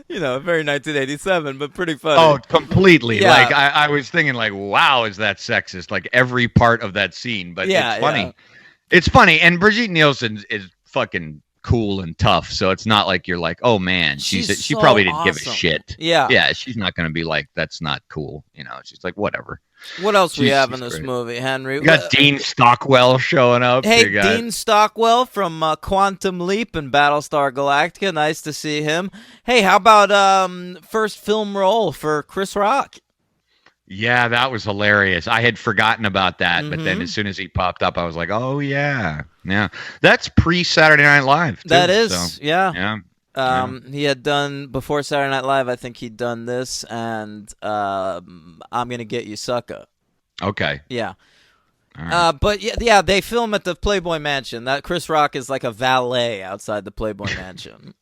Very 1987, but pretty funny. Oh, completely. Yeah. Like I was thinking, like, wow, is that sexist? Like every part of that scene, but it's funny. Yeah. It's funny, and Brigitte Nielsen is fucking cool and tough, so it's not like you're like, oh man, she so probably didn't awesome. give a shit. Yeah. She's not gonna be like, that's not cool. She's like, whatever. What else we have in she's this great. movie, Henry? You got Dean Stockwell showing up. Hey, You got- Dean Stockwell from Quantum Leap and Battlestar Galactica. Nice to see him. Hey, how about first film role for Chris Rock? Yeah, that was hilarious. I had forgotten about that, but then Mhm. as soon as he popped up, I was like, oh yeah. That's pre-Saturday Night Live. Too, That is, so, yeah. yeah. He had done, before Saturday Night Live, I think he'd done this and I'm Gonna Get You, Sucker. Okay. Yeah. All right. But yeah, they film at the Playboy Mansion. That Chris Rock is like a valet outside the Playboy Mansion.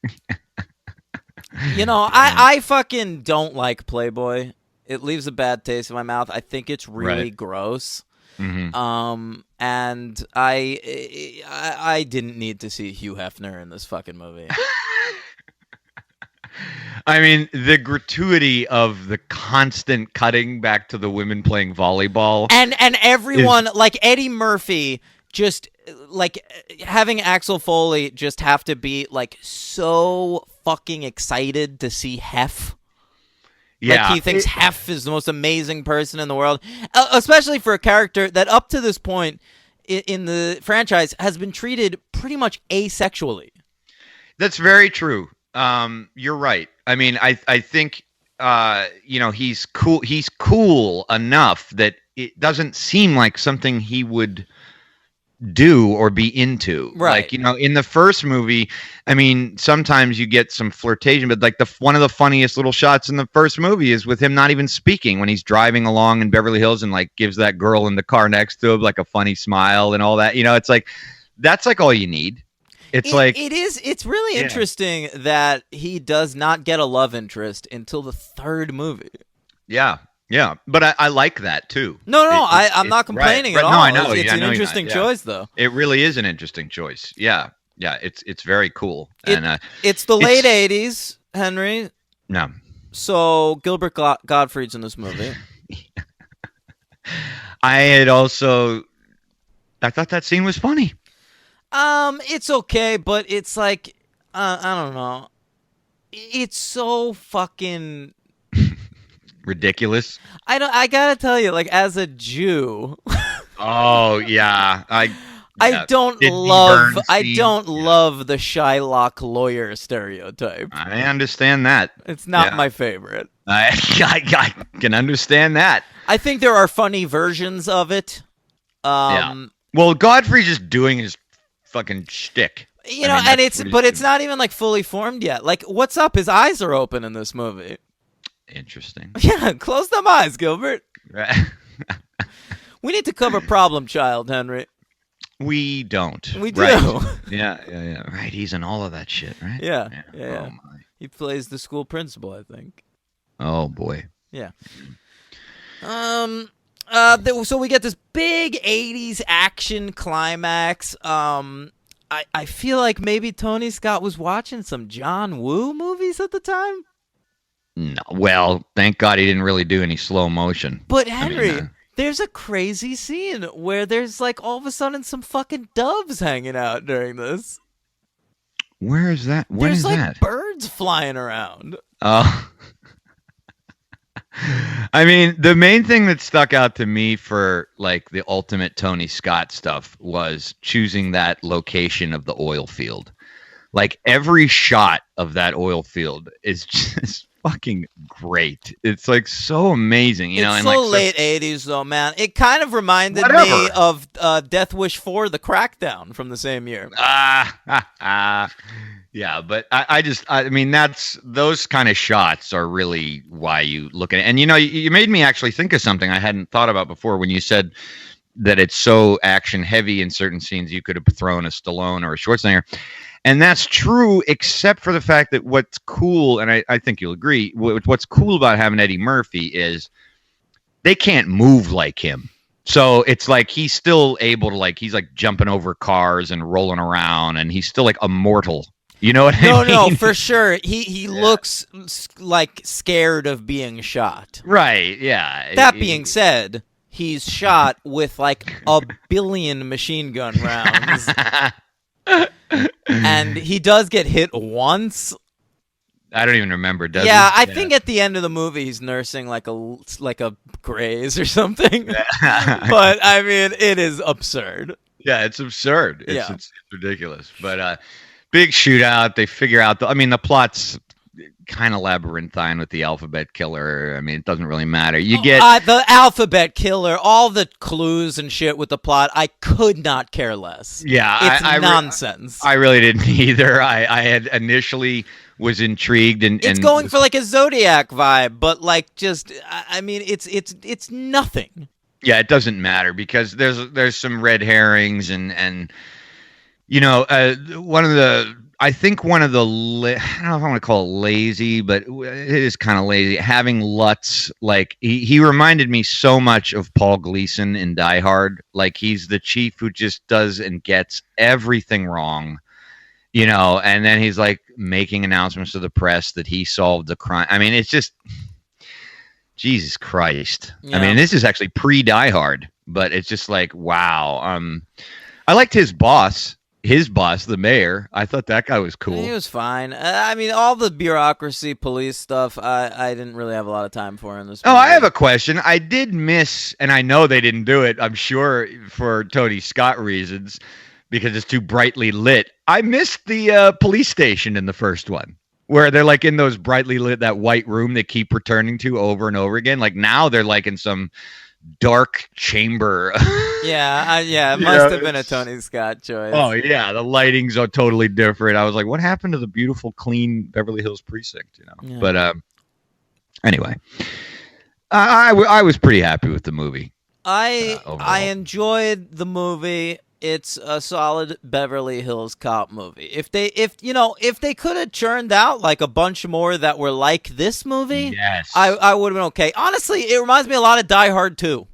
I fucking don't like Playboy. It leaves a bad taste in my mouth. I think it's really Right. gross. Mm-hmm. And I didn't need to see Hugh Hefner in this fucking movie. I mean, the gratuity of the constant cutting back to the women playing volleyball. And everyone, like Eddie Murphy, just like having Axel Foley just have to be like so fucking excited to see Hef. Yeah. Like he thinks Hef is the most amazing person in the world, especially for a character that up to this point in the franchise has been treated pretty much asexually. That's very true. You're right. I mean, I think he's cool. He's cool enough that it doesn't seem like something he would do or be into. Right. Like, in the first movie, I mean, sometimes you get some flirtation, but like one of the funniest little shots in the first movie is with him not even speaking when he's driving along in Beverly Hills and like gives that girl in the car next to him like a funny smile and all that. It's like that's like all you need. It's really interesting that he does not get a love interest until the third movie. Yeah. Yeah, but I like that too. No, I'm not complaining at all. No, I know. It's I an know interesting you're not. choice, though. It really is an interesting choice. Yeah, it's very cool. It's the late '80s, Henry. No. So Gilbert Gottfried's in this movie. I thought that scene was funny. It's okay, but it's like I don't know. It's so fucking ridiculous. I gotta tell you, like as a Jew. Oh yeah, I don't love the Shylock lawyer stereotype. I understand that. It's not my favorite. I can understand that. I think there are funny versions of it. Well, Godfrey's just doing his fucking shtick. It's not even like fully formed yet. Like, what's up? His eyes are open in this movie. Interesting. Yeah, close them eyes, Gilbert. Right. We need to cover Problem Child, Henry. We don't. We do. Right. Yeah. Right. He's in all of that shit, right? Yeah. Oh my. He plays the school principal, I think. Oh boy. Yeah. So we get this big '80s action climax. I feel like maybe Tony Scott was watching some John Woo movies at the time. No. Well, thank God he didn't really do any slow motion. But Henry, there's a crazy scene where there's like all of a sudden some fucking doves hanging out during this. Where is that? When there's is like that? Birds flying around. Oh. I mean, the main thing that stuck out to me for like the ultimate Tony Scott stuff was choosing that location of the oil field. Like every shot of that oil field is just fucking great. It's like so amazing, It's and so like late '80s though, man. It kind of reminded me of Death Wish 4: The Crackdown from the same year. Yeah, but I mean, that's those kind of shots are really why you look at it. And you made me actually think of something I hadn't thought about before when you said that it's so action heavy in certain scenes. You could have thrown a Stallone or a Schwarzenegger, and that's true, except for the fact that what's cool, and I think you'll agree, what's cool about having Eddie Murphy is they can't move like him. So it's like he's still able to he's like jumping over cars and rolling around, and he's still like immortal. You know what I mean? No, for sure. He looks like scared of being shot. Right, yeah. That being said, he's shot with like a billion machine gun rounds. And he does get hit once. I don't even remember, does he? I think at the end of the movie he's nursing like a graze or something. But I mean, it is absurd. Yeah, it's absurd. It's ridiculous. But big shootout. They figure out the plot's kind of labyrinthine with the alphabet killer. I mean, it doesn't really matter. You get the alphabet killer, all the clues and shit with the plot. I could not care less. Yeah, it's nonsense. I really didn't either. I had initially was intrigued, and it's going for like a Zodiac vibe, but like just I mean, it's nothing. Yeah, it doesn't matter because there's some red herrings and one of the I don't know if I want to call it lazy, but it is kind of lazy. Having Lutz, like he reminded me so much of Paul Gleason in Die Hard. Like he's the chief who just does and gets everything wrong, and then he's like making announcements to the press that he solved the crime. I mean, it's just Jesus Christ. Yeah. I mean, this is actually pre-Die Hard, but it's just like, wow. I liked his boss, the mayor. I thought that guy was cool. He was fine. I mean, all the bureaucracy, police stuff, I didn't really have a lot of time for in this movie. Oh, I have a question. I did miss, and I know they didn't do it, I'm sure for Tony Scott reasons, because it's too brightly lit. I missed the police station in the first one, where they're like in those brightly lit, that white room they keep returning to over and over again. Like now they're like in some dark chamber. It must have been a Tony Scott choice. Oh yeah, the lighting's are totally different. I was like, what happened to the beautiful, clean Beverly Hills precinct? Yeah. But anyway, I was pretty happy with the movie. I enjoyed the movie. It's a solid Beverly Hills Cop movie. If they could have churned out like a bunch more that were like this movie, yes, I would have been okay. Honestly, it reminds me a lot of Die Hard 2.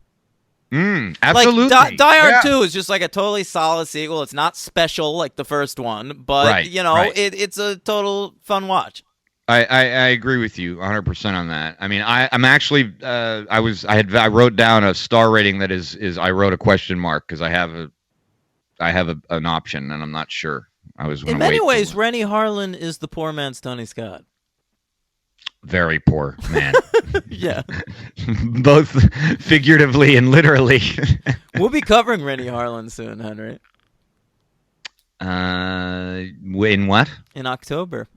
Absolutely. Like, Die Hard 2 is just like a totally solid sequel. It's not special like the first one, but it's a total fun watch. I agree with you 100% on that. I mean, I'm actually I wrote down a star rating that is I wrote a question mark because I have an option and I'm not sure. I was in many ways Rennie Harlan is the poor man's Tony Scott. Very poor man. Yeah. Both figuratively and literally. We'll be covering Rennie Harlan soon, Henry. In what? In October.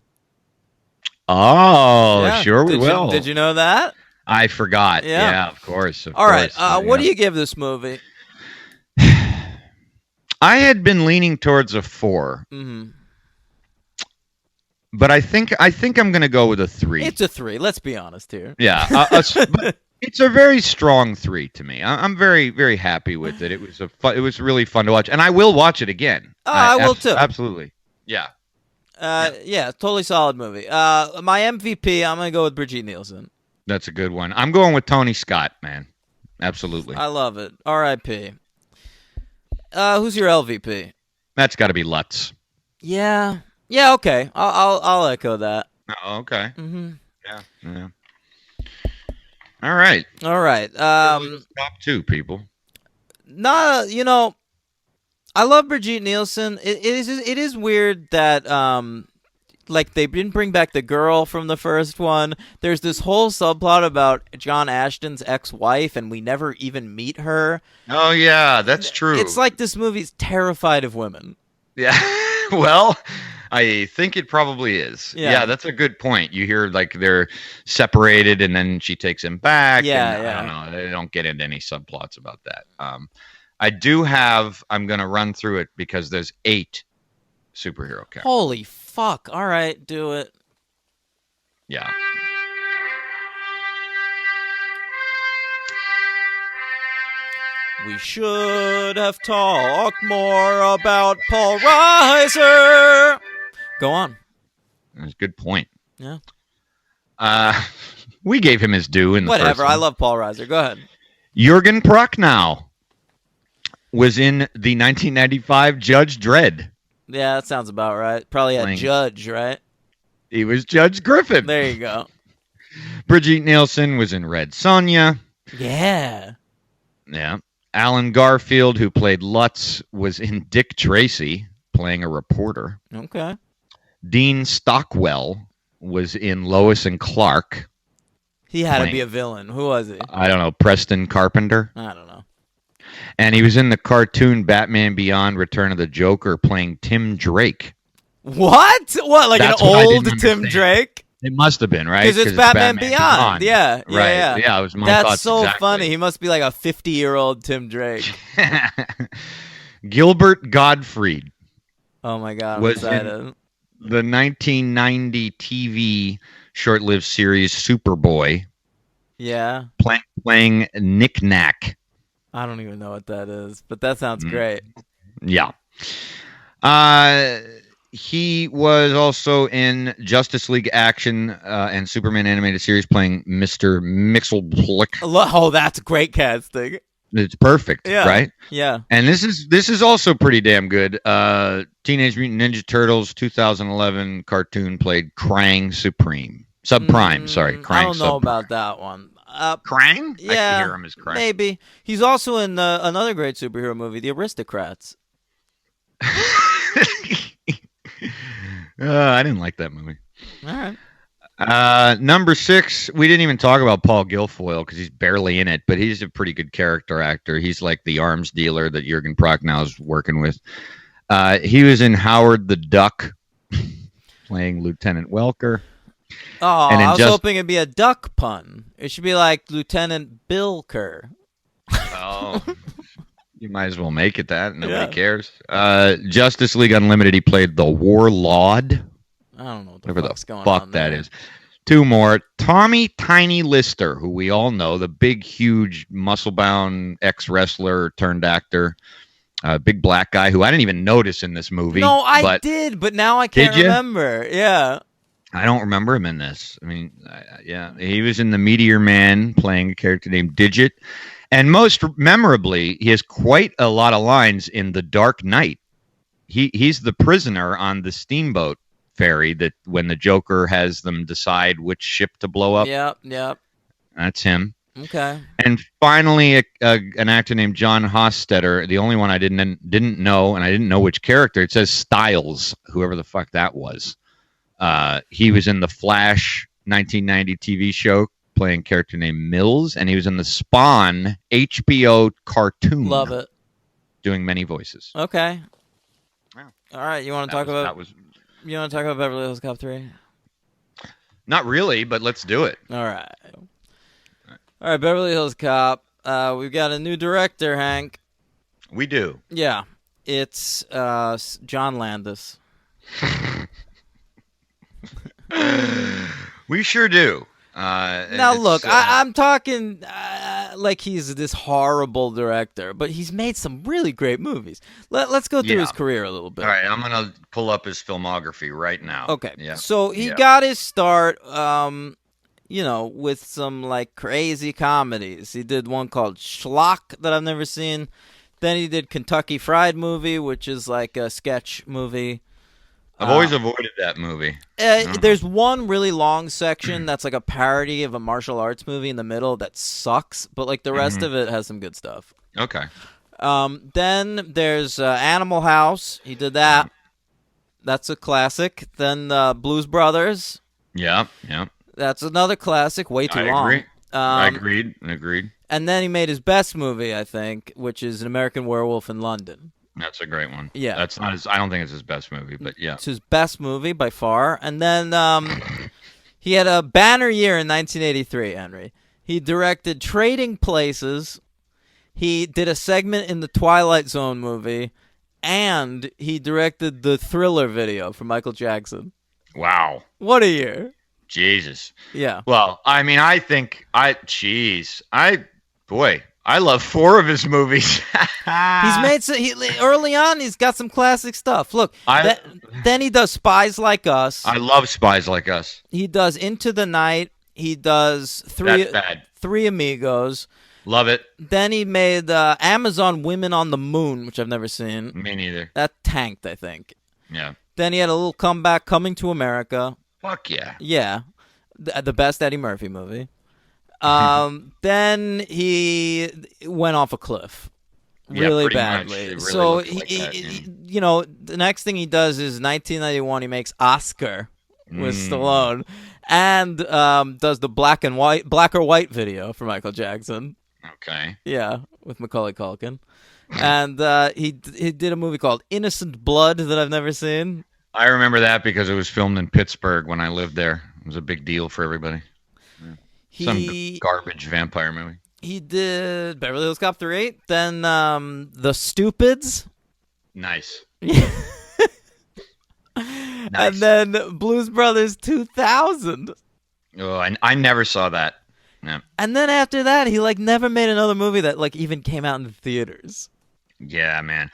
Oh, yeah. Sure we will. Did you know that? I forgot. Yeah, of course. All right. What do you give this movie? I had been leaning towards a 4. Mm-hmm. But I think I'm going to go with a 3. It's a 3. Let's be honest here. Yeah. But it's a very strong 3 to me. I'm very, very happy with it. It was really fun to watch. And I will watch it again. I will too. Absolutely. Yeah. Totally solid movie. My MVP, I'm going to go with Brigitte Nielsen. That's a good one. I'm going with Tony Scott, man. Absolutely. I love it. R.I.P. Who's your LVP? That's got to be Lutz. Yeah. Yeah, okay. I'll echo that. Oh, okay. Mm-hmm. Yeah. All right. Top 2 people. I love Brigitte Nielsen. It is weird that like they didn't bring back the girl from the first one. There's this whole subplot about John Ashton's ex-wife, and we never even meet her. Oh yeah, that's true. It's like this movie's terrified of women. Yeah. Well, I think it probably is. Yeah, that's a good point. You hear like they're separated and then she takes him back. Yeah. I don't know. They don't get into any subplots about that. I do have, I'm going to run through it because there's 8 superhero characters. Holy fuck. All right, do it. Yeah. We should have talked more about Paul Reiser. Go on. That's a good point. Yeah. We gave him his due in the Whatever. first one. I love Paul Reiser. Go ahead. Jürgen Prochnow was in the 1995 Judge Dredd. Yeah, that sounds about right. Probably a judge, right? He was Judge Griffin. There you go. Brigitte Nielsen was in Red Sonja. Yeah. Yeah. Alan Garfield, who played Lutz, was in Dick Tracy, playing a reporter. Okay. Dean Stockwell was in Lois and Clark. He had to be a villain. Who was he? I don't know. Preston Carpenter. I don't know. And he was in the cartoon Batman Beyond Return of the Joker, playing Tim Drake. What? What, like That's an what I old didn't Tim understand. Drake? It must have been, right? Because it's Batman Beyond. Yeah, Right. yeah. Yeah, it was my That's thoughts so exactly. funny. He must be like a 50-year-old Tim Drake. Gilbert Gottfried Oh, my God. I'm was excited. in the 1990 TV short-lived series Superboy, Yeah. playing Nick Nack. I don't even know what that is, but that sounds great. Yeah. He was also in Justice League Action and Superman animated series, playing Mr. Mxyzptlk. Oh, that's great casting. It's perfect, Yeah. right? Yeah. And this is also pretty damn good. Teenage Mutant Ninja Turtles 2011 cartoon played Krang Supreme. Subprime, sorry. Krang I don't know Subprime. about that one. Krang? Yeah, I can hear him as Krang. maybe. He's also in another great superhero movie, The Aristocrats. I didn't like that movie. All right. Number 6, we didn't even talk about Paul Guilfoyle because he's barely in it, but he's a pretty good character actor. He's like the arms dealer that Jürgen Prochnow's working with. He was in Howard the Duck, playing Lieutenant Welker. Oh, I was hoping it'd be a duck pun. It should be like Lieutenant Bill Kerr. Oh, you might as well make it that. Nobody Yeah. cares. Justice League Unlimited, he played the Warlord. I don't know what the Whatever fuck's the going fuck on that there. is. 2 more. Tommy Tiny Lister, who we all know, the big, huge, muscle-bound ex-wrestler turned actor. Big black guy who I didn't even notice in this movie. No, I did, but now I can't remember. Yeah. I don't remember him in this. I mean, yeah, he was in The Meteor Man, playing a character named Digit. And most memorably, he has quite a lot of lines in The Dark Knight. He's the prisoner on the steamboat ferry that when the Joker has them decide which ship to blow up. Yep. That's him. Okay. And finally, an actor named John Hostetter, the only one I didn't know, and I didn't know which character. It says Styles, whoever the fuck that was. He was in the Flash 1990 TV show, playing a character named Mills, and he was in the Spawn HBO cartoon. Love it. Doing many voices. Okay. Wow. All right, you want to talk about Beverly Hills Cop 3? Not really, but let's do it. All right. All right, Beverly Hills Cop. We've got a new director, Hank. We do. Yeah. It's John Landis. We sure do. Now, look, I'm talking like he's this horrible director, but he's made some really great movies. Let's go through his career a little bit. All right, I'm going to pull up his filmography right now. Okay. Yeah. So he got his start, with some like crazy comedies. He did one called Schlock that I've never seen. Then he did Kentucky Fried Movie, which is like a sketch movie. I've always avoided that movie. There's one really long section that's like a parody of a martial arts movie in the middle that sucks, but like the rest of it has some good stuff. Okay. Then there's Animal House. He did that. That's a classic. Then Blues Brothers. Yeah. That's another classic. Way too long. Agreed. And then he made his best movie, I think, which is An American Werewolf in London. That's a great one. Yeah. That's not his, I don't think it's his best movie, but yeah. It's his best movie by far. And then he had a banner year in 1983, Henry. He directed Trading Places. He did a segment in the Twilight Zone movie. and he directed the Thriller video for Michael Jackson. Wow. What a year. Jesus. Yeah. Well, I mean, I love 4 of his movies. He's made early on. He's got some classic stuff. Look, then he does Spies Like Us. I love Spies Like Us. He does Into the Night. He does Three Amigos. Love it. Then he made Amazon Women on the Moon, which I've never seen. Me neither. That tanked, I think. Yeah. Then he had a little comeback, Coming to America. Fuck yeah. Yeah. The best Eddie Murphy movie. Then he went off a cliff really badly. So the next thing he does is 1991. He makes Oscar with Stallone, and does the black or white video for Michael Jackson. Okay. Yeah, with Macaulay Culkin, and he did a movie called Innocent Blood that I've never seen. I remember that because it was filmed in Pittsburgh when I lived there. It was a big deal for everybody. Some garbage vampire movie. He did Beverly Hills Cop III, then The Stupids. Nice. And then Blues Brothers 2000. Oh, I never saw that. No. And then after that, he never made another movie that even came out in the theaters. Yeah, man.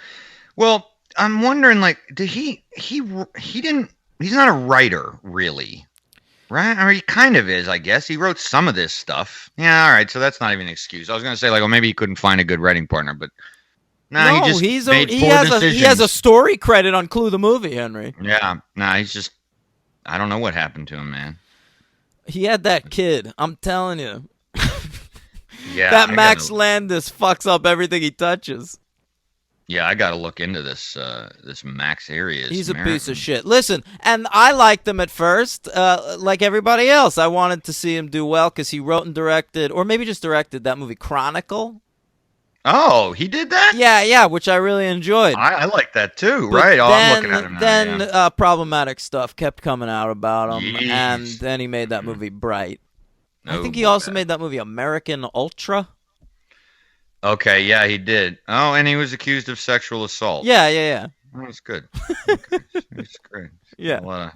Well, I'm wondering, did he didn't, he's not a writer, really. Right? Or he kind of is, I guess. He wrote some of this stuff. Yeah, all right. So that's not even an excuse. I was going to say, maybe he couldn't find a good writing partner, but no, he just made poor decisions. He has a story credit on Clue the movie, Henry. Yeah. He's just, I don't know what happened to him, man. He had that kid. I'm telling you. Yeah. That Max Landis fucks up everything he touches. Yeah, I got to look into this Max area. He's a piece of shit. Listen, and I liked him at first, like everybody else. I wanted to see him do well because he wrote and directed, or maybe just directed that movie Chronicle. Oh, he did that? Yeah, which I really enjoyed. I like that too, but right? I'm looking at him now. Then problematic stuff kept coming out about him, Jeez. and then he made that movie Bright. I think he also made that movie American Ultra. Okay, yeah, he did. Oh, and he was accused of sexual assault. Yeah. Oh, that's good. Okay. That's great. Yeah.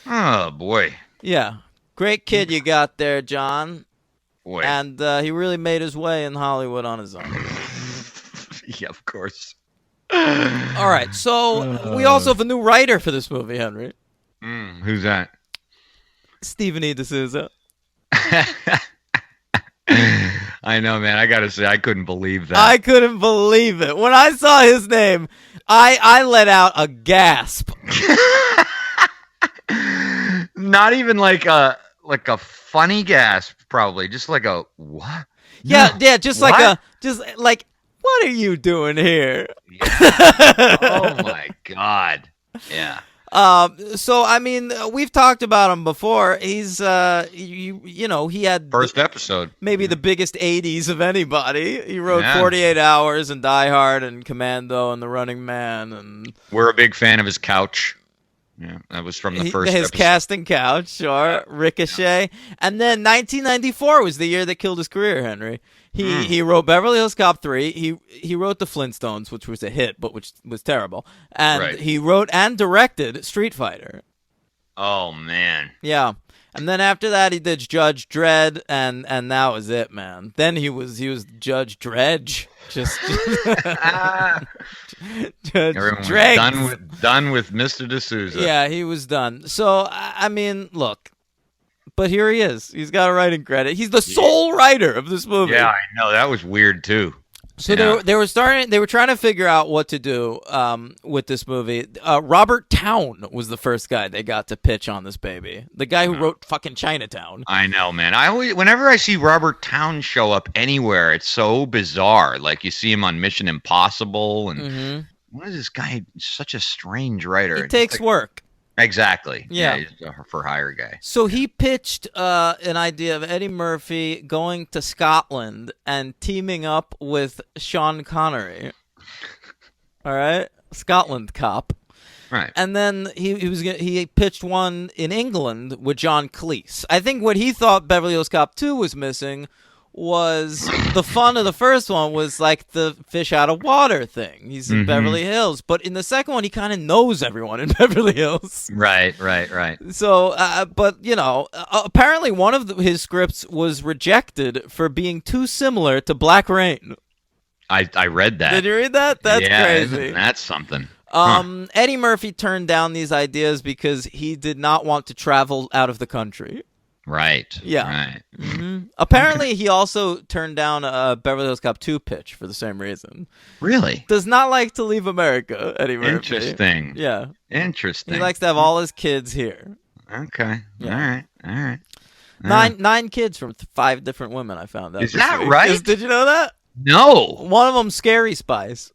Oh, boy. Yeah. Great kid you got there, John. Boy. And he really made his way in Hollywood on his own. Yeah, of course. All right, so we also have a new writer for this movie, Henry. Who's that? Stephen E. D'Souza. I know, man. I gotta say, I couldn't believe that. I couldn't believe it. When I saw his name, I let out a gasp. Not even like a funny gasp, probably. Just like a what? Yeah, just what? like what are you doing here? Yeah. Oh my God. Yeah. So I mean, we've talked about him before. He's he had first episode, maybe the biggest 80s of anybody. He wrote 48 Hours and Die Hard and Commando and The Running Man, and we're a big fan of his couch. Yeah, that was from the first his episode. casting couch, sure. Ricochet, and then 1994 was the year that killed his career. Henry. He wrote Beverly Hills Cop III. He wrote The Flintstones, which was a hit, but which was terrible. And he wrote and directed Street Fighter. Oh man. Yeah. And then after that he did Judge Dredd, and that was it, man. Then he was Judge Dredge. Just Judge Dredd. Done with Mr. D'Souza. Yeah, he was done. So I mean, look. But here he is. He's got a writing credit. He's the sole writer of this movie. Yeah, I know. That was weird too. So they were trying to figure out what to do with this movie. Robert Towne was the first guy they got to pitch on this baby. The guy who wrote fucking Chinatown. I know, man. Whenever I see Robert Towne show up anywhere, it's so bizarre. Like you see him on Mission Impossible, and what is this guy? Such a strange writer. He takes work. Exactly. Yeah. He's a for hire guy. So he pitched an idea of Eddie Murphy going to Scotland and teaming up with Sean Connery. All right, Scotland Cop. Right. And then he pitched one in England with John Cleese. I think what he thought Beverly Hills Cop 2 was missing was the fun of the first one was like the fish out of water thing. He's in Beverly Hills, but in the second one, he kind of knows everyone in Beverly Hills. Right. So, but apparently one of his scripts was rejected for being too similar to Black Rain. I read that. Did you read that? That's crazy. That's something. Eddie Murphy turned down these ideas because he did not want to travel out of the country. Right. Yeah. Right. Apparently, he also turned down a Beverly Hills Cop II pitch for the same reason. Really? Does not like to leave America, Eddie Murphy. Interesting. Yeah. Interesting. He likes to have all his kids here. Okay. Yeah. All right. Nine kids from 5 different women, I found out. Is that right? Did you know that? No. One of them, Scary Spice.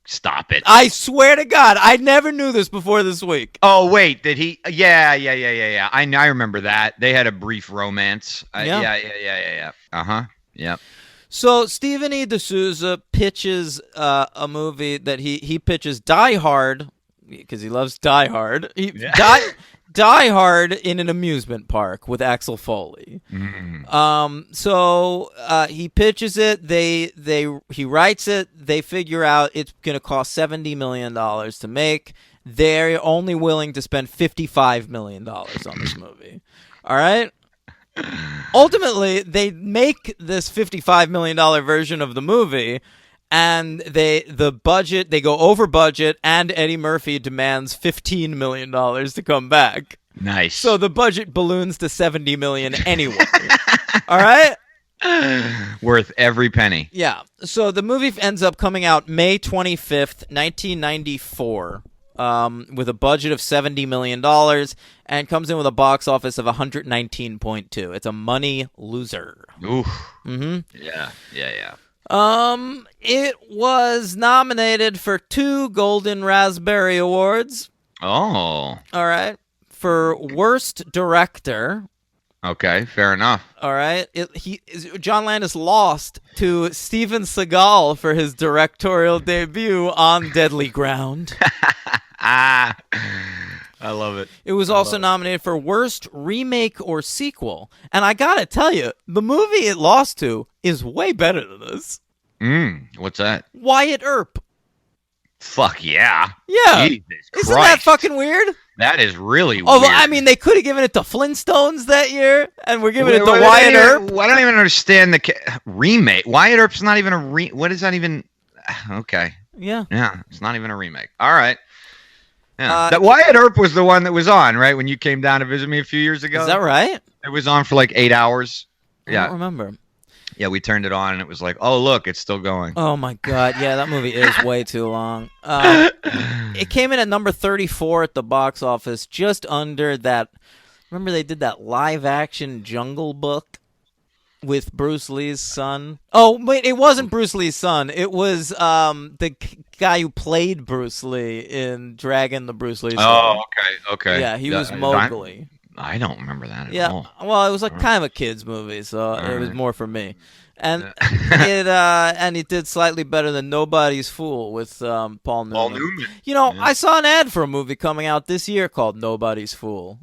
Stop it. I swear to God, I never knew this before this week. Oh, wait. Did he? Yeah. I remember that. They had a brief romance. Yeah. Uh-huh. Yep. So Stephen E. D'Souza pitches a movie that he pitches Die Hard, because he loves Die Hard. Die Hard in an amusement park with Axel Foley. So he pitches it. He writes it. They figure out it's going to cost $70 million to make. They're only willing to spend $55 million on this movie. All right. Ultimately, they make this $55 million version of the movie. And they go over budget, and Eddie Murphy demands $15 million to come back. Nice. So the budget balloons to $70 million anyway. All right? Worth every penny. Yeah. So the movie ends up coming out May 25th, 1994, with a budget of $70 million, and comes in with a box office of 119.2. It's a money loser. Oof. Yeah. It was nominated for 2 Golden Raspberry Awards. Oh. All right. For Worst Director. Okay, fair enough. All right. John Landis lost to Steven Seagal for his directorial debut on Deadly Ground. I love it. It was also nominated for Worst Remake or Sequel. And I gotta tell you, the movie it lost to is way better than this. What's that? Wyatt Earp. Fuck yeah. Yeah. Jesus Isn't Christ. that fucking weird? That is really weird. Although, I mean, they could have given it to Flintstones that year, and we're giving it to Wyatt Earp. I don't even understand the remake. Wyatt Earp's not even a what is that even? Okay. Yeah. Yeah, it's not even a remake. All right. Yeah. That Wyatt Earp was the one that was on, right, when you came down to visit me a few years ago? Is that right? It was on for like 8 hours. I don't remember. Yeah, we turned it on, and it was like, oh, look, it's still going. Oh, my God. Yeah, that movie is way too long. It came in at number 34 at the box office, just under that. Remember they did that live-action Jungle Book with Bruce Lee's son? Oh, wait, it wasn't Bruce Lee's son. It was the guy who played Bruce Lee in Dragon the Bruce Lee son. Oh, okay. Yeah, he was Mowgli. I don't remember that at all. Well, it was like kind of a kid's movie, so it was more for me. And it did slightly better than Nobody's Fool with Paul Newman. You know, I saw an ad for a movie coming out this year called Nobody's Fool.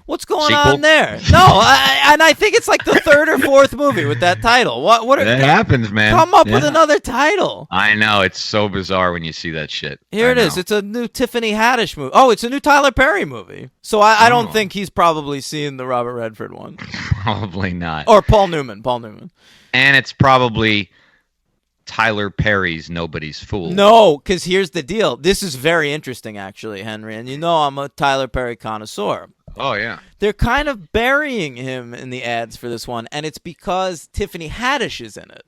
What's going on there? No, and I think it's like the 3rd or 4th movie with that title. What? That happens, man. Come up with another title. I know, it's so bizarre when you see that shit. Here it is. It's a new Tiffany Haddish movie. Oh, it's a new Tyler Perry movie. So I don't think he's probably seen the Robert Redford one. Probably not. Or Paul Newman. And it's probably Tyler Perry's Nobody's Fool. No, because here's the deal. This is very interesting, actually, Henry. And you know I'm a Tyler Perry connoisseur. Oh, yeah. They're kind of burying him in the ads for this one, and it's because Tiffany Haddish is in it.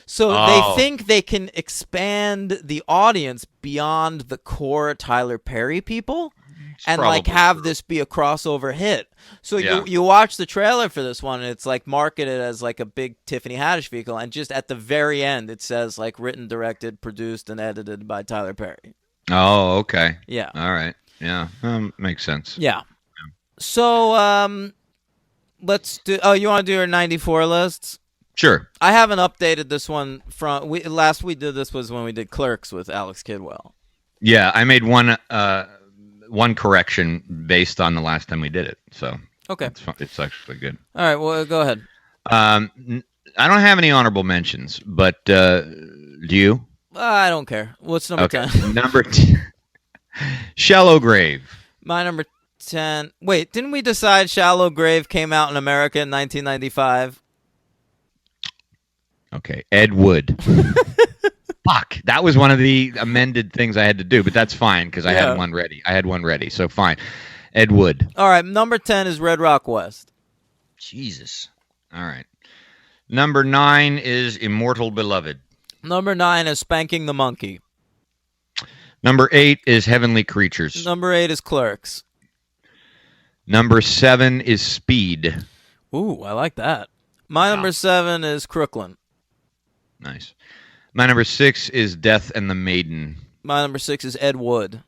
So they think they can expand the audience beyond the core Tyler Perry people and like have this be a crossover hit. So you watch the trailer for this one, and it's like marketed as like a big Tiffany Haddish vehicle, and just at the very end it says like written, directed, produced, and edited by Tyler Perry. Oh, okay. Yeah. All right. Yeah. Makes sense. Yeah. So let's do. Oh, you want to do your 94 lists? Sure. I haven't updated this one from last we did this was when we did Clerks with Alex Kidwell. Yeah, I made one correction based on the last time we did it. So okay, it's actually good. All right, well, go ahead. I don't have any honorable mentions, but do you? I don't care. What's number Okay. 10? Number 10. Shallow Grave. My number 10. Wait, didn't we decide Shallow Grave came out in America in 1995? Okay. Ed Wood. Fuck. That was one of the amended things I had to do, but that's fine because I had one ready. So fine. Ed Wood. All right. Number 10 is Red Rock West. Jesus. All right. Number 9 is Immortal Beloved. Number 9 is Spanking the Monkey. Number 8 is Heavenly Creatures. Number 8 is Clerks. Number 7 is Speed. Ooh, I like that. My number 7 is Crooklyn. Nice. My number 6 is Death and the Maiden. My number 6 is Ed Wood.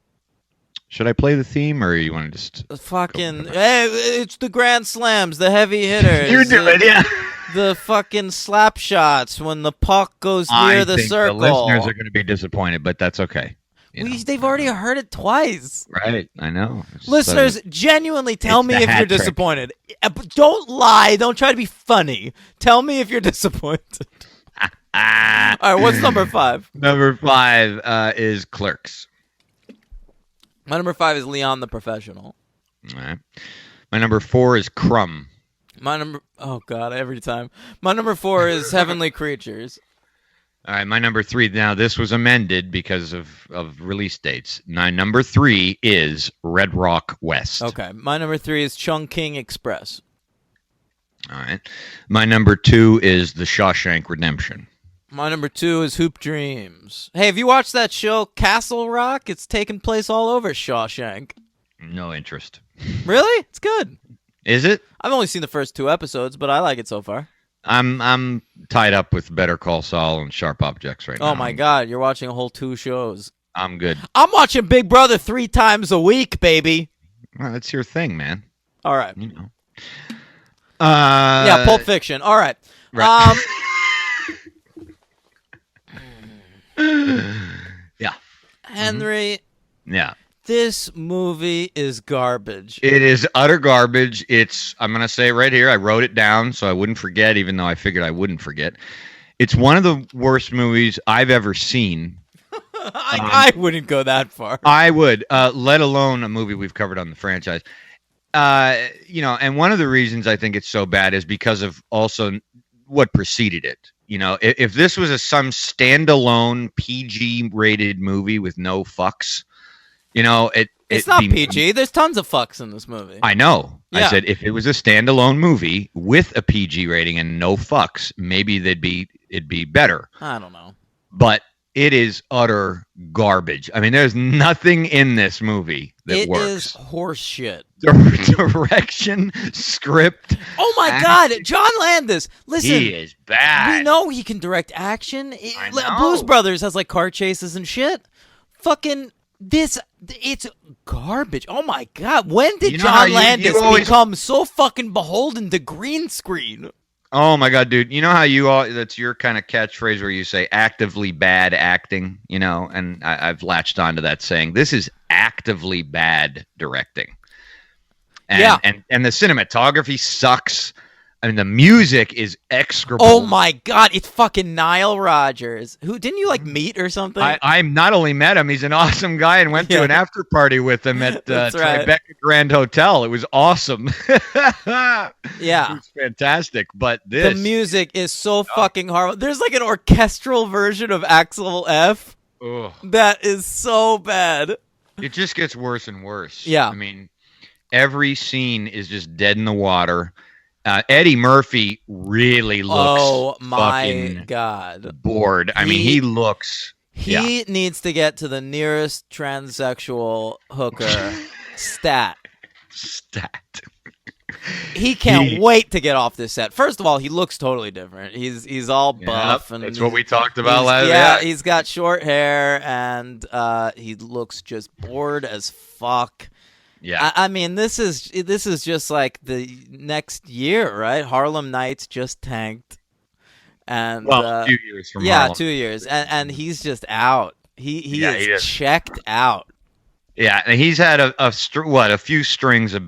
Should I play the theme, or you want to just... Fucking... Hey, it's the Grand Slams, the heavy hitters. You do it, yeah. The fucking slap shots when the puck goes near the circle. The listeners are going to be disappointed, but that's okay. They've already heard it twice. Right, I know. Listeners, genuinely tell me if you're disappointed. Don't lie. Don't try to be funny. Tell me if you're disappointed. All right, what's number 5? Number 5 is Clerks. My number 5 is Leon the Professional. All right. My number 4 is Crumb. Oh God, every time. My number 4 is Heavenly Creatures. All right, my number 3. Now, this was amended because of release dates. My number 3 is Red Rock West. Okay, my number 3 is Chungking Express. All right. My number 2 is The Shawshank Redemption. My number 2 is Hoop Dreams. Hey, have you watched that show Castle Rock? It's taking place all over Shawshank. No interest. Really? It's good. Is it? I've only seen the first 2 episodes, but I like it so far. I'm tied up with Better Call Saul and Sharp Objects right now. Oh my God, you're watching a whole 2 shows. I'm good. I'm watching Big Brother 3 times a week, baby. Well, that's your thing, man. All right. You know. Yeah, Pulp Fiction. All right. Right. Yeah. Henry. Yeah. This movie is garbage. It is utter garbage. I'm going to say it right here. I wrote it down so I wouldn't forget, even though I figured I wouldn't forget. It's one of the worst movies I've ever seen. I wouldn't go that far. I would, let alone a movie we've covered on the franchise. And one of the reasons I think it's so bad is because of also what preceded it. If this was some standalone PG-rated movie with no fucks, it's not PG. There's tons of fucks in this movie. I know. Yeah. I said if it was a standalone movie with a PG rating and no fucks, maybe it'd be better. I don't know. But it is utter garbage. I mean, there's nothing in this movie that works. It is horse shit. Direction, script. Oh my God, John Landis. Listen, he is bad. We know he can direct action. I know. Blues Brothers has like car chases and shit. Fucking it's garbage. Oh my God, when did John Landis become so fucking beholden to green screen? Oh my God, dude. You know how that's your kind of catchphrase where you say actively bad acting, and I've latched onto that saying. This is actively bad directing. And the cinematography sucks. I mean, the music is execrable. Oh my God, it's fucking Nile Rodgers. Who didn't you meet or something? I not only met him, he's an awesome guy, and went to an after party with him at Tribeca Grand Hotel. It was awesome. Yeah, it was fantastic. But the music is so fucking horrible. There's like an orchestral version of Axel F. Ugh. That is so bad. It just gets worse and worse. Yeah, I mean, every scene is just dead in the water. Eddie Murphy really looks fucking God bored. I mean, he looks... He needs to get to the nearest transsexual hooker stat. He can't wait to get off this set. First of all, he looks totally different. He's all buff. And that's what we talked about last week. Yeah, he's got short hair, and he looks just bored as fuck. Yeah, I mean, this is just like the next year, right? Harlem Nights just tanked, and 2 years from Harlem. 2 years, and he's just out. He is checked out. Yeah, and he's had a few strings of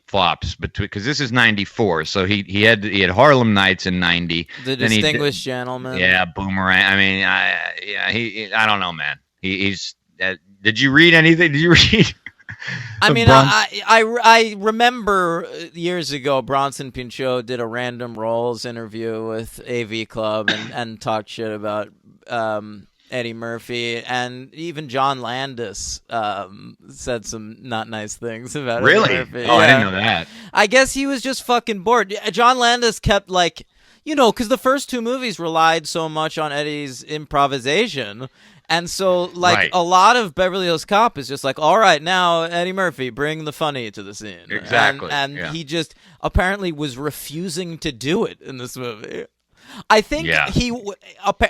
flops between, because this is '94, so he had Harlem Nights in '90. The then Distinguished Gentleman. Yeah, Boomerang. I mean, I don't know, man. He's. Did you read anything? Did you read? I mean, I remember years ago Bronson Pinchot did a Random Roles interview with AV Club and talked shit about Eddie Murphy, and even John Landis said some not nice things about really? Eddie Murphy. Oh, yeah. I didn't know that. I guess he was just fucking bored. John Landis kept because the first two movies relied so much on Eddie's improvisation. And so, right. A lot of Beverly Hills Cop is just like, all right, now, Eddie Murphy, bring the funny to the scene. Exactly. And he just apparently was refusing to do it in this movie. I think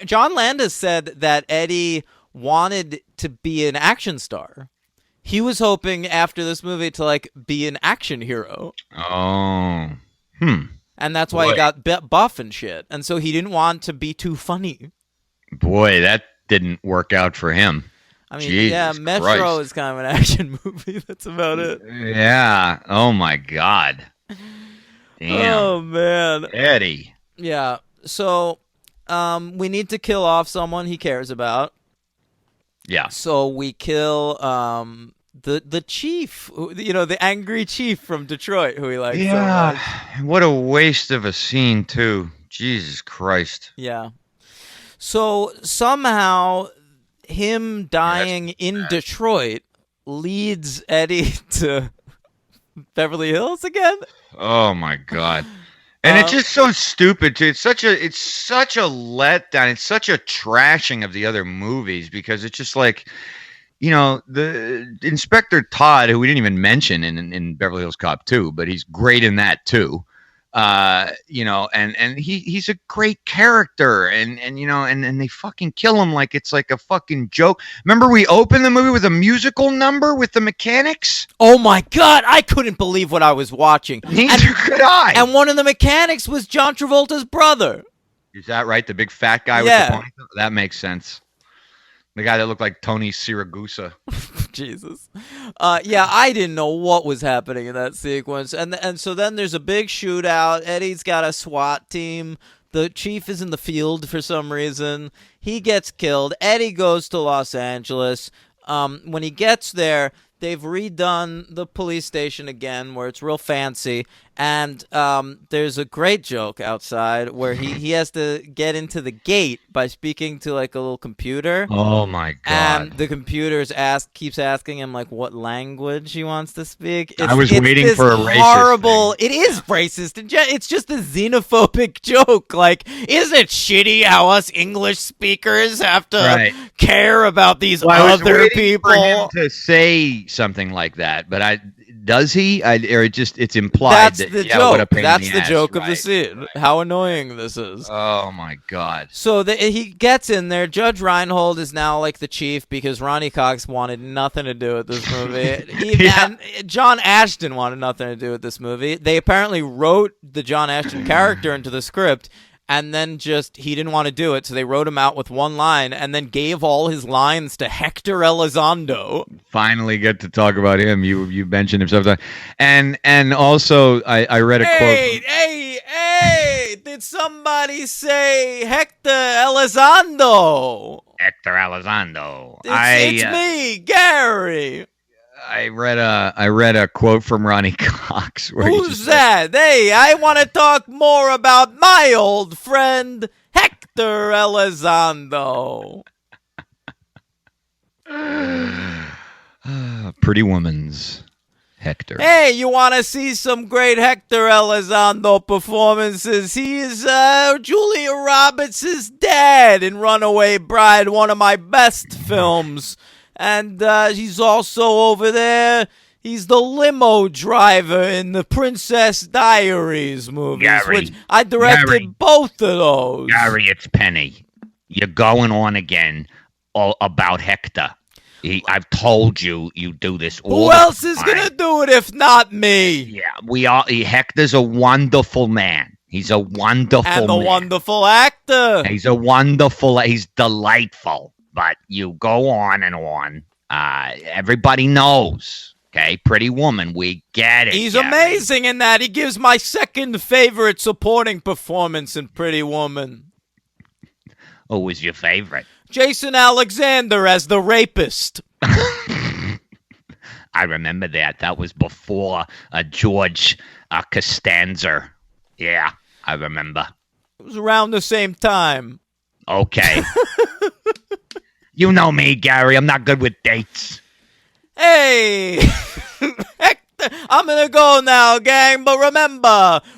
John Landis said that Eddie wanted to be an action star. He was hoping after this movie to, be an action hero. Oh. And that's why he got buff and shit. And so he didn't want to be too funny. Boy, that didn't work out for him. I mean, Jesus Metro Christ. is kind of an action movie. That's about it. Yeah. Oh, my God. Damn. Oh, man. Eddie. Yeah. So, we need to kill off someone he cares about. Yeah. So we kill the chief, the angry chief from Detroit, who he likes so much. What a waste of a scene, too. Jesus Christ. Yeah. So somehow him dying in Detroit leads Eddie to Beverly Hills again. Oh my God. And it's just so stupid too. It's such a letdown. It's such a trashing of the other movies, because it's just like, the Inspector Todd, who we didn't even mention in Beverly Hills Cop 2, but he's great in that too. And he's a great character, and they fucking kill him like it's like a fucking joke. Remember, we opened the movie with a musical number with the mechanics? Oh my God, I couldn't believe what I was watching. Neither could I. And one of the mechanics was John Travolta's brother. Is that right? The big fat guy with the ponytail? That makes sense. The guy that looked like Tony Siragusa. Jesus. I didn't know what was happening in that sequence. And so then there's a big shootout. Eddie's got a SWAT team. The chief is in the field for some reason. He gets killed. Eddie goes to Los Angeles. When he gets there, they've redone the police station again, where it's real fancy. And there's a great joke outside where he has to get into the gate by speaking to a little computer. Oh my God! And the computer keeps asking him what language he wants to speak. I was waiting for a racist horrible. thing. It is racist. It's just a xenophobic joke. Isn't it shitty how us English speakers have to care about these other people? For him to say something like that, but does he? It's implied. That's the joke. That's the joke of the scene. Right. How annoying this is. Oh my God. So he gets in there. Judge Reinhold is now the chief, because Ronnie Cox wanted nothing to do with this movie. And John Ashton wanted nothing to do with this movie. They apparently wrote the John Ashton character into the script, and then he didn't want to do it, so they wrote him out with one line, and then gave all his lines to Hector Elizondo. Finally get to talk about him. You mentioned him sometimes. And also, I read a quote. Hey! Did somebody say Hector Elizondo? Hector Elizondo. It's me, Gary. I read a quote from Ronnie Cox. Who's that? Hey, I want to talk more about my old friend Hector Elizondo. Pretty Woman's Hector. Hey, you want to see some great Hector Elizondo performances? He is Julia Roberts' dad in Runaway Bride, one of my best films. And he's also over there. He's the limo driver in the Princess Diaries movies, which I directed both of those. Gary, it's Penny. You're going on again about Hector. I've told you do this all Who else is going to do it if not me? Yeah, Hector's a wonderful man. He's a wonderful man. And a wonderful actor. He's delightful. But you go on and on Everybody knows. Okay, Pretty Woman, we get it. He's Gary. amazing in that. He gives my second favorite supporting performance in Pretty Woman. Who was your favorite? Jason Alexander as the rapist. I remember that. That was before George Costanza. Yeah, I remember. It was around the same time. Okay. You know me, Gary. I'm not good with dates. Hey! Hector, I'm gonna go now, gang, but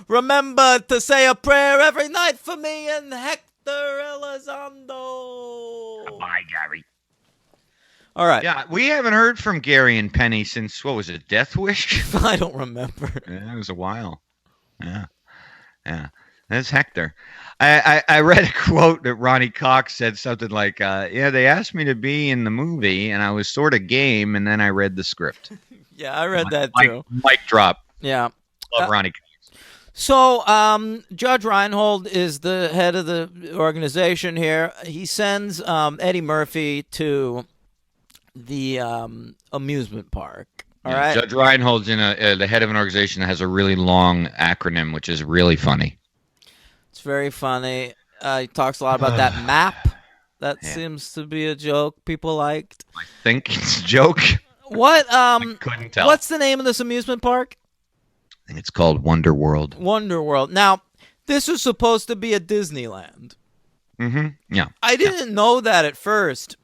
remember to say a prayer every night for me and Hector Elizondo. Bye, Gary. All right. Yeah, we haven't heard from Gary and Penny since, what was it, Death Wish? I don't remember. Yeah, it was a while. Yeah. That's Hector. I read a quote that Ronnie Cox said something like, they asked me to be in the movie, and I was sort of game, and then I read the script. Yeah, I read that too. Mic drop. Yeah. Love Ronnie Cox. So, Judge Reinhold is the head of the organization here. He sends Eddie Murphy to the amusement park. All right. Judge Reinhold's in the head of an organization that has a really long acronym, which is really funny. It's very funny. He talks a lot about that map. That seems to be a joke people liked. I think it's a joke. What? I couldn't tell. What's the name of this amusement park? I think it's called Wonder World. Wonder World. Now, this is supposed to be a Disneyland. Mm-hmm. Yeah. I didn't know that at first.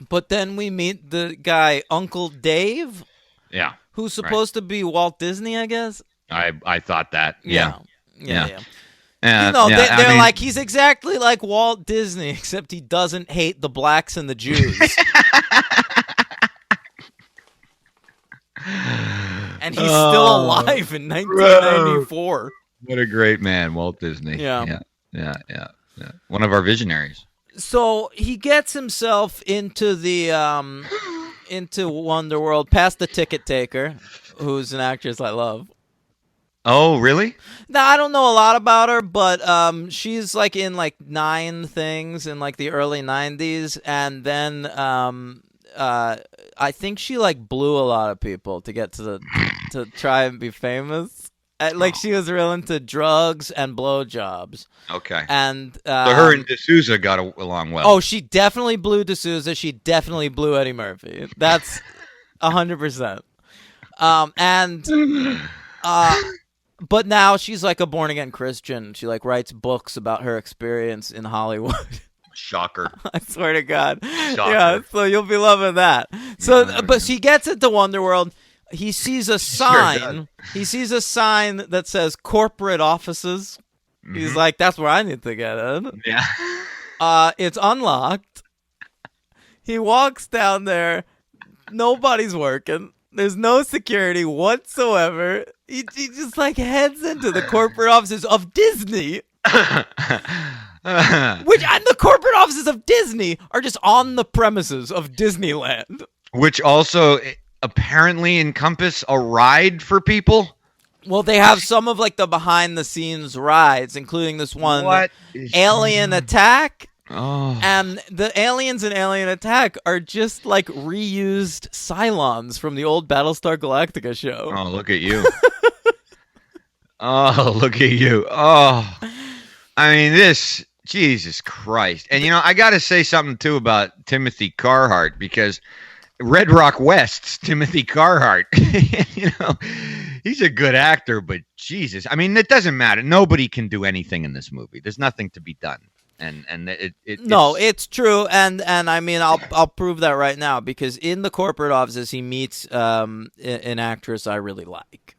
But then we meet the guy, Uncle Dave. Yeah. Who's supposed to be Walt Disney, I guess. I thought that. Yeah. Yeah. They're like, he's exactly like Walt Disney, except he doesn't hate the blacks and the Jews. And he's still alive in 1994. What a great man, Walt Disney. Yeah. One of our visionaries. So he gets himself into the into Wonder World past the ticket taker, who's an actress I love. Oh, really? Now, I don't know a lot about her, but she's like in like 9 things in like the early 90s, and then I think she like blew a lot of people to get to try and be famous. She was real into drugs and blowjobs. Okay. And so her and D'Souza got along well. Oh, she definitely blew D'Souza. She definitely blew Eddie Murphy. That's 100%. But now she's like a born again Christian. She like writes books about her experience in Hollywood. Shocker. I swear to God. Shocker. Yeah, so you'll be loving that. So, but she gets into Wonder World. He sees a sign. He sees a sign that says corporate offices. Mm-hmm. He's like, that's where I need to get in. Yeah. It's unlocked. He walks down there. Nobody's working. There's no security whatsoever. He just like heads into the corporate offices of Disney. And the corporate offices of Disney are just on the premises of Disneyland. Which also apparently encompass a ride for people. Well, they have some of like the behind the scenes rides, including this one, Alien Attack. Oh. And the aliens in Alien Attack are just like reused Cylons from the old Battlestar Galactica show. Oh, look at you. Oh, look at you. Oh, I mean, Jesus Christ. And, I got to say something, too, about Timothy Carhart, because Red Rock West's Timothy Carhart, he's a good actor, but Jesus. I mean, it doesn't matter. Nobody can do anything in this movie. There's nothing to be done. It's true, and I mean I'll prove that right now, because in the corporate offices he meets an actress I really like,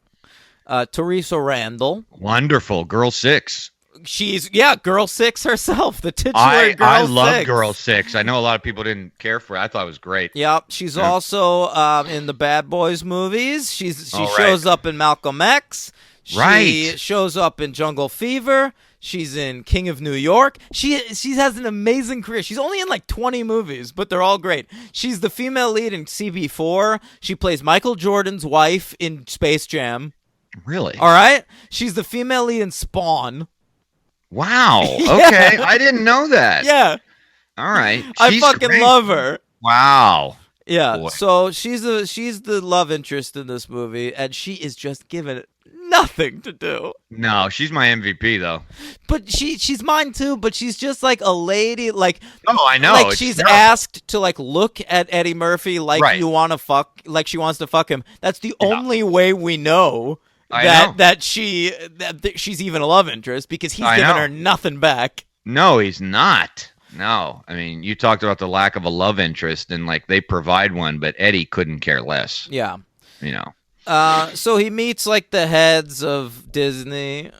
Teresa Randall. Wonderful, Girl 6. She's Girl 6 herself, the titular Girl 6. I love Girl 6. I know a lot of people didn't care for it. I thought it was great. Yep, she's also in the Bad Boys movies. She shows up in Malcolm X. She shows up in Jungle Fever. She's in King of New York. She has an amazing career. She's only in like 20 movies, but they're all great. She's the female lead in CB4. She plays Michael Jordan's wife in Space Jam. Really? All right. She's the female lead in Spawn. Wow. Okay. I didn't know that. Yeah. All right. I fucking love her. Wow. Yeah, Boy. so she's the love interest in this movie, and she is just given nothing to do. No, she's my MVP though. But she's mine too. But she's just like a lady, like Oh, I know. like It's she's terrible. asked to like look at Eddie Murphy like Right. you want to fuck, like she wants to fuck him. That's the Yeah. only way we know I that know. that she's even a love interest, because he's I giving know. her nothing back. No, he's not. No, I mean, you talked about the lack of a love interest, and like they provide one, but Eddie couldn't care less. Yeah. You know. So he meets like the heads of Disney,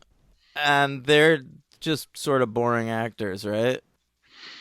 and they're just sort of boring actors, right?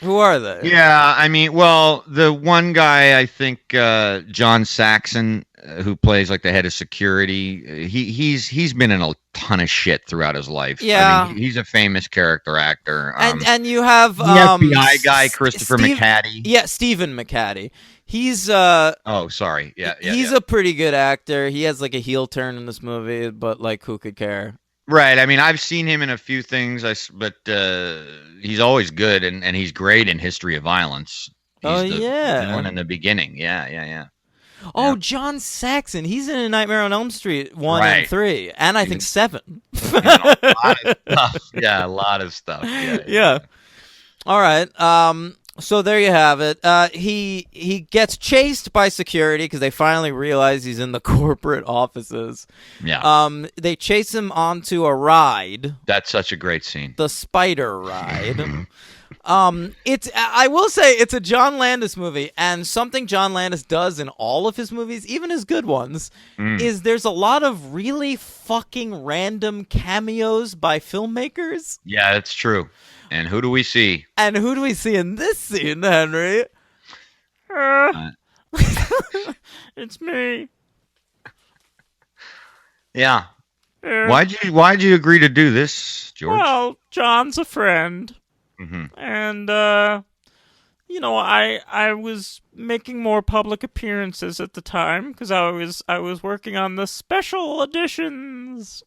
Who are they? Yeah, I mean, well, the one guy, I think John Saxon, who plays like the head of security, he's been in a ton of shit throughout his life. Yeah. I mean, he's a famous character actor. And you have the FBI guy, Christopher Steve- McCaddy. Yeah, Stephen McCaddy. He's Oh, sorry. Yeah, he's yeah. a pretty good actor. He has like a heel turn in this movie, but like who could care? Right. I mean, I've seen him in a few things, but he's always good, and he's great in History of Violence. He's Oh, the yeah. villain in the beginning. Yeah. Oh, Yeah. John Saxon. He's in A Nightmare on Elm Street 1 and Right. 3, and I think 7. A lot of stuff. Yeah, a lot of stuff. Yeah. Yeah. All right. So there you have it. He gets chased by security because they finally realize he's in the corporate offices. Yeah. They chase him onto a ride, That's such a great scene. the spider ride. I will say it's a John Landis movie, and something John Landis does in all of his movies, even his good ones, is there's a lot of really fucking random cameos by filmmakers. Yeah, that's true. And who do we see? And who do we see in this scene, Henry? It's me. Yeah. Why'd you agree to do this, George? Well, John's a friend. Hmm. And, I was making more public appearances at the time because I was working on the special editions.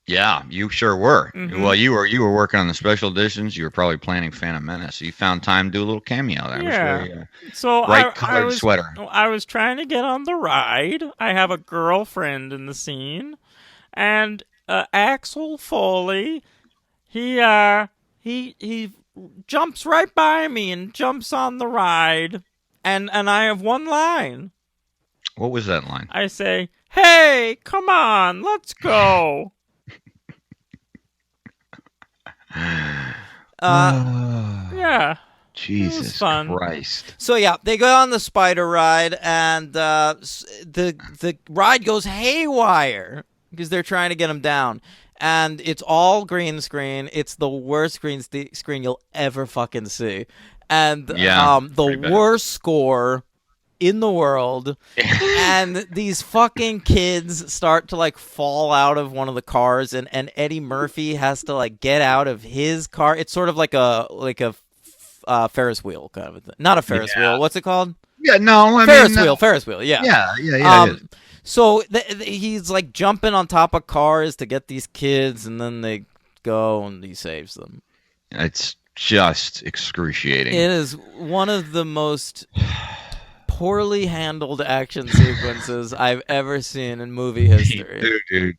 Yeah, you sure were. Mhm. Well, you were working on the special editions. You were probably planning Phantom Menace. So you found time to do a little cameo. That Yeah. was very So bright colored sweater. I was trying to get on the ride. I have a girlfriend in the scene, and Axel Foley, he jumps right by me and jumps on the ride, and I have one line. What was that line? I say, "Hey, come on, let's go." Yeah. Jesus fun. Christ. So yeah, they go on the spider ride, and the ride goes haywire because they're trying to get him down, and it's all green screen. It's the worst screen you'll ever fucking see, and Yeah, the pretty bad. worst score in the world. And these fucking kids start to like fall out of one of the cars, and Eddie Murphy has to like get out of his car. It's sort of like a Ferris wheel kind of a thing. Not a Ferris Yeah. wheel. What's it called? Yeah, no, I Ferris mean, wheel. Ferris wheel. Yeah. Yeah. it is. So he's like jumping on top of cars to get these kids, and then they go and he saves them. It's just excruciating. It is one of the most poorly handled action sequences I've ever seen in movie history. Me too, dude.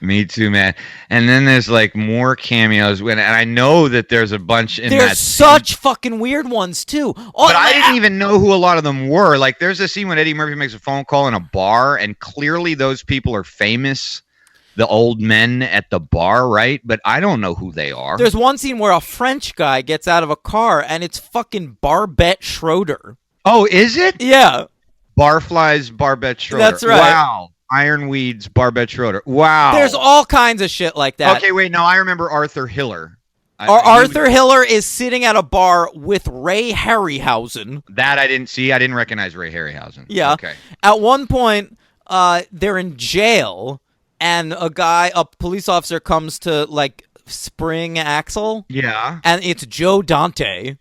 Me too, man. And then there's like more cameos, and I know that there's a bunch in There's that. such fucking weird ones too. Oh, But I didn't even know who a lot of them were. Like, there's a scene when Eddie Murphy makes a phone call in a bar, and clearly those people are famous. The old men at the bar, right? But I don't know who they are. There's one scene where a French guy gets out of a car, and it's fucking Barbette Schroeder. Oh, is it? Yeah. Barflies, Barbette Schroeder. That's right. Wow. Ironweeds, Barbette Schroeder. Wow. There's all kinds of shit like that. Okay, wait. No, I remember Arthur Hiller. Arthur Hiller is sitting at a bar with Ray Harryhausen. That I didn't see. I didn't recognize Ray Harryhausen. Yeah. Okay. At one point, they're in jail, and a police officer comes to like spring Axel, Yeah. and it's Joe Dante,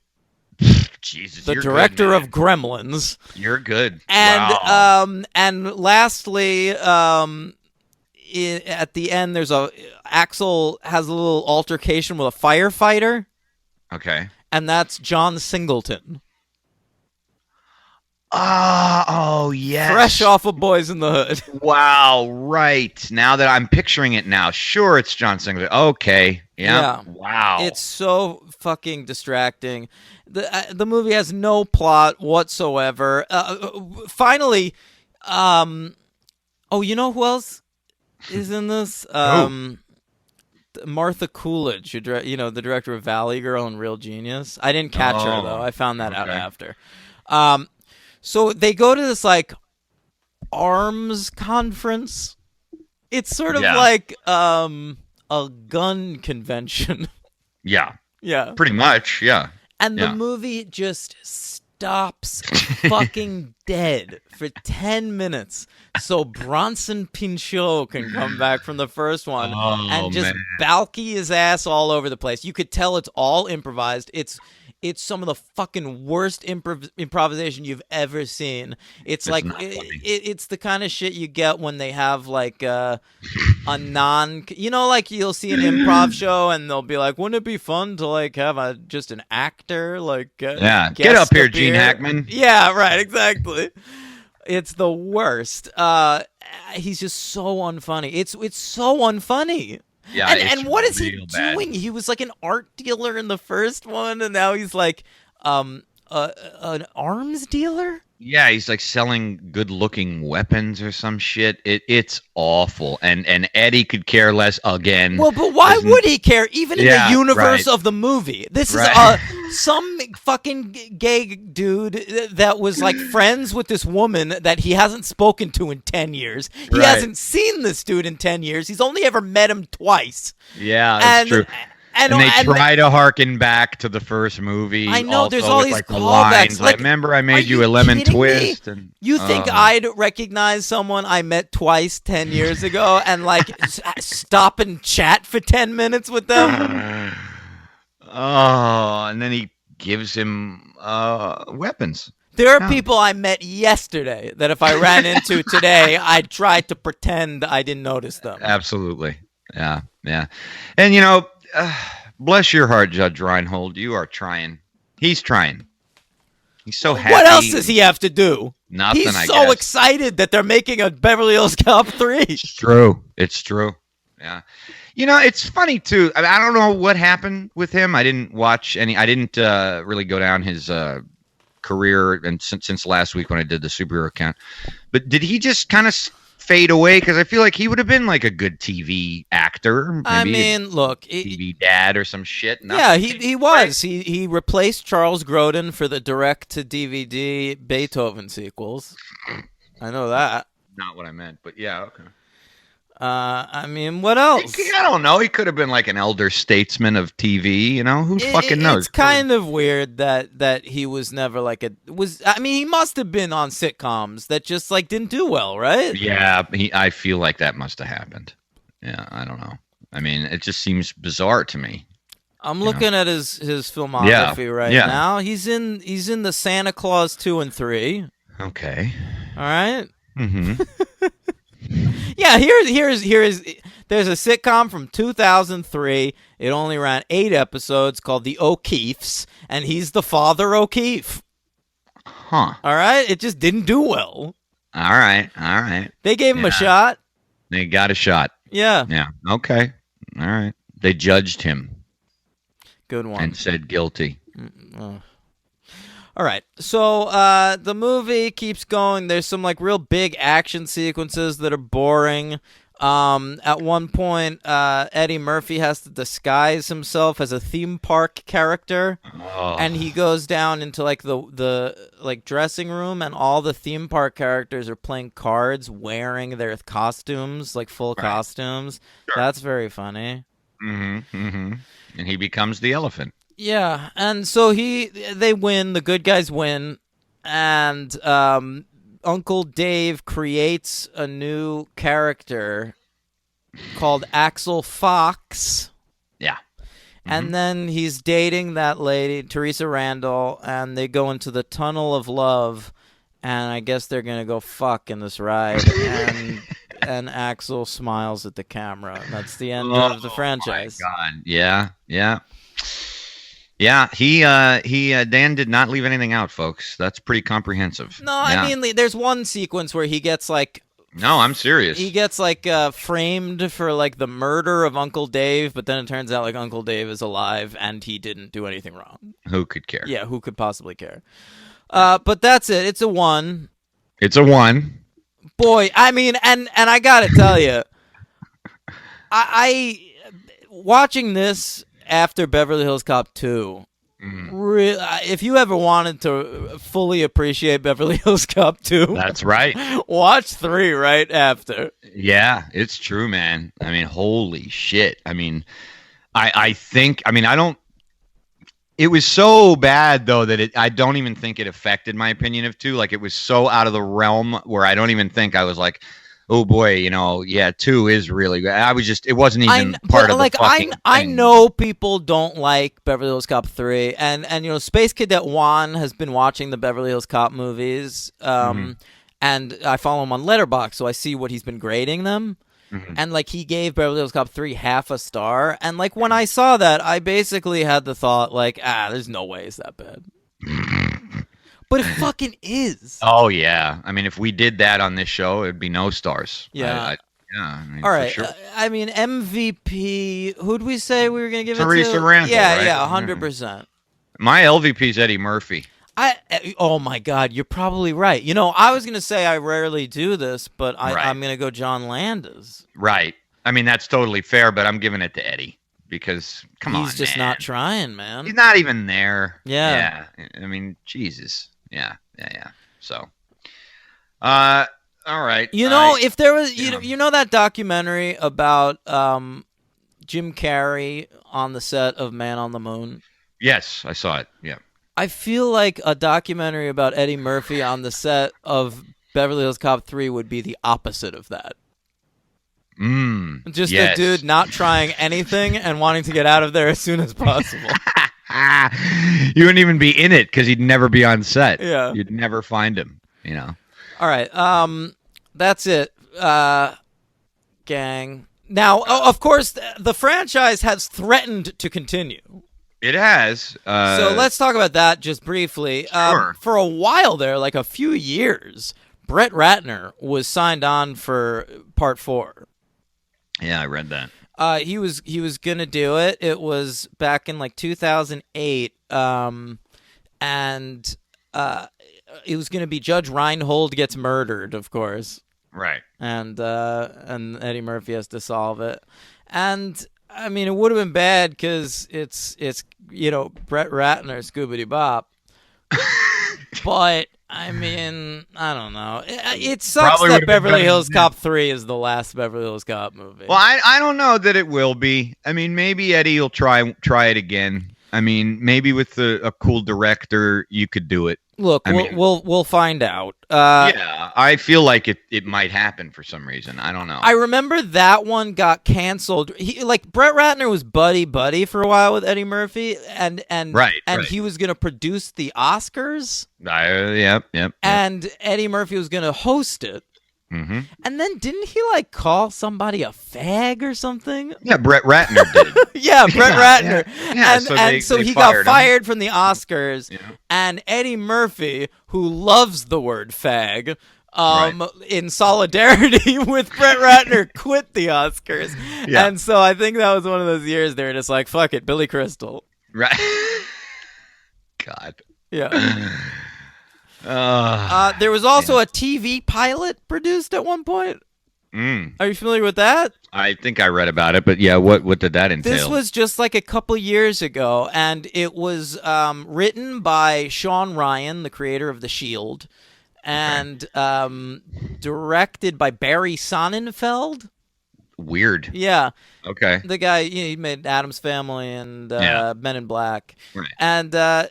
Jesus. the you're director good, man. of Gremlins. You're good. And Wow. and lastly, at the end, Axel has a little altercation with a firefighter, Okay. and that's John Singleton. Oh, yes. Fresh off of Boys in the Hood. Wow, right. Now that I'm picturing it now. Sure, it's John Singleton. Okay. Yeah. Wow. It's so fucking distracting. The movie has no plot whatsoever. Finally, you know who else is in this? Martha Coolidge, the director of Valley Girl and Real Genius. I didn't catch her though. I found that out after. So they go to this like arms conference. It's sort of like a gun convention. Yeah. Yeah. Pretty much, yeah. And the movie just stops fucking dead for 10 minutes so Bronson Pinchot can come back from the first one and just balky his ass all over the place. You could tell it's all improvised. It's some of the fucking worst improvisation you've ever seen. It's like it's the kind of shit you get when they have like like you'll see an improv show and they'll be like, wouldn't it be fun to like have just an actor like get up here, Gene Hackman. Yeah, right, exactly. It's the worst. He's just so unfunny. It's so unfunny. Yeah, and what is he bad. doing? He was like an art dealer in the first one, and now he's like an arms dealer. Yeah, he's like selling good-looking weapons or some shit. It's awful, and Eddie could care less again. Well, but why would he care? Even in the universe of the movie, this is some fucking gay dude that was like friends with this woman that he hasn't spoken to in 10 years. He hasn't seen this dude in 10 years. He's only ever met him twice. Yeah, that's true. And they try to harken back to the first movie. I know, there's all these like callbacks. Like, remember I made you a lemon twist? And, you think I'd recognize someone I met twice 10 years ago and like stop and chat for 10 minutes with them? And then he gives him weapons. There are people I met yesterday that if I ran into today, I'd try to pretend I didn't notice them. Absolutely. Yeah. And bless your heart, Judge Reinhold. You are trying. He's trying. He's so happy. What else does he have to do? Nothing, He's I so guess. excited that they're making a Beverly Hills Cop 3. It's true. Yeah. It's funny, too. I don't know what happened with him. I didn't watch any. I didn't really go down his career and since last week when I did the superhero count. But did he just kind of fade away? Because I feel like he would have been like a good TV actor. Maybe I mean, look, TV dad or some shit. Yeah, he was. He replaced Charles Grodin for the direct-to-DVD Beethoven sequels. I know that. Not what I meant, but yeah, okay. I mean, what else? I don't know. He could have been like an elder statesman of TV. Who fucking knows? It's kind of weird that he was never like I mean, he must have been on sitcoms that just like didn't do well, right? Yeah, I feel like that must have happened. Yeah, I don't know. I mean, it just seems bizarre to me. I'm looking at his filmography right now. He's in the Santa Claus 2 and 3. Okay. All right. Mm-hmm. Yeah, here's there's a sitcom from 2003. It only ran 8 episodes called The O'Keefes, and he's the Father O'Keefe. Huh. All right, it just didn't do well. All right. They gave him a shot. They got a shot. Yeah. Yeah. Okay. All right. They judged him. Good one. And said guilty. All right, so the movie keeps going. There's some like real big action sequences that are boring. At one point, Eddie Murphy has to disguise himself as a theme park character, and he goes down into like the like dressing room, and all the theme park characters are playing cards, wearing their costumes, like full costumes. Sure. That's very funny. Mm-hmm. And he becomes the elephant. Yeah, and so they win, the good guys win, and Uncle Dave creates a new character called Axel Fox. Yeah. Mm-hmm. And then he's dating that lady, Teresa Randall, and they go into the tunnel of love, and I guess they're going to go fuck in this ride, and Axel smiles at the camera. That's the end of the franchise. Oh, my God. Yeah. Yeah, Dan did not leave anything out, folks. That's pretty comprehensive. No, Yeah. I mean, there's one sequence where he gets like No, I'm serious. he gets like framed for like the murder of Uncle Dave, but then it turns out like Uncle Dave is alive and he didn't do anything wrong. Who could care? Yeah, who could possibly care? But that's it. It's a 1. It's a 1. Boy, I mean, and I gotta tell you, I watching this after Beverly Hills Cop 2. If you ever wanted to fully appreciate Beverly Hills Cop 2, That's right. watch 3 right after. Yeah, it's true, man. I mean, holy shit. I mean, I think, I mean, I don't, it was so bad though that I don't even think it affected my opinion of 2. Like it was so out of the realm where I don't even think I was like, oh boy, you know, yeah, 2 is really good. I was just, it wasn't even part of the fucking thing. I know people don't like Beverly Hills Cop 3, and you know, Space Cadet Juan has been watching the Beverly Hills Cop movies, and I follow him on Letterboxd, so I see what he's been grading them. And like he gave Beverly Hills Cop 3 half a star, and like when I saw that, I basically had the thought like, there's no way it's that bad. But it fucking is. Oh yeah, I mean, if we did that on this show, it'd be no stars. Yeah. I mean, All right. for sure. I mean, MVP. Who'd we say we were gonna give Teresa it to? Randall, Yeah, right? yeah, 100%. My LVP is Eddie Murphy. Oh my God, you're probably right. You know, I was gonna say I rarely do this, but Right. I'm gonna go John Landis. Right. I mean, that's totally fair, but I'm giving it to Eddie because come on, He's just man. not trying, man. He's not even there. Yeah. Yeah. I mean, Jesus. Yeah. So, all right. You know, if there was, you know that documentary about Jim Carrey on the set of Man on the Moon? Yes, I saw it. Yeah. I feel like a documentary about Eddie Murphy on the set of Beverly Hills Cop 3 would be the opposite of that. Just yes. a dude not trying anything and wanting to get out of there as soon as possible. You wouldn't even be in it because he'd never be on set. Yeah. You'd never find him, you know. All right. That's it, gang. Now, of course, the franchise has threatened to continue. It has. So let's talk about that just briefly. Sure. For a while there, like a few years, Brett Ratner was signed on for Part 4. Yeah, I read that. He was gonna do it. It was back in like 2008, and it was gonna be Judge Reinhold gets murdered, of course, Right. and Eddie Murphy has to solve it. And I mean, it would have been bad because it's you know, Brett Ratner, Scoobity Bop, but. I mean, I don't know. It sucks Probably that would've been Beverly better Hills than Cop 3 is the last Beverly Hills Cop movie. Well, I don't know that it will be. I mean, maybe Eddie will try it again. I mean, maybe with a cool director, you could do it. Look, I mean, we'll find out. Yeah, I feel like it might happen for some reason. I don't know. I remember that one got canceled. Brett Ratner was buddy for a while with Eddie Murphy, and Right. he was gonna produce the Oscars, Yep. and Eddie Murphy was gonna host it. Mm-hmm. And then didn't he like call somebody a fag or something? Yeah, Brett Ratner did. Yeah, Brett Ratner. Yeah, And so they he got fired him. fired from the Oscars, Yeah. and Eddie Murphy, who loves the word fag, Right. in solidarity with Brett Ratner, quit the Oscars. Yeah. And so I think that was one of those years they were just like, fuck it, Billy Crystal. Right. God. Yeah. There was also a TV pilot produced at one point. Are you familiar with that? I think I read about it, but yeah, what did that entail? This was just like a couple years ago, and it was written by Sean Ryan, the creator of The Shield, and directed by Barry Sonnenfeld. Weird. Yeah, Okay. the guy, he made Addams Family and Men in Black. Right. And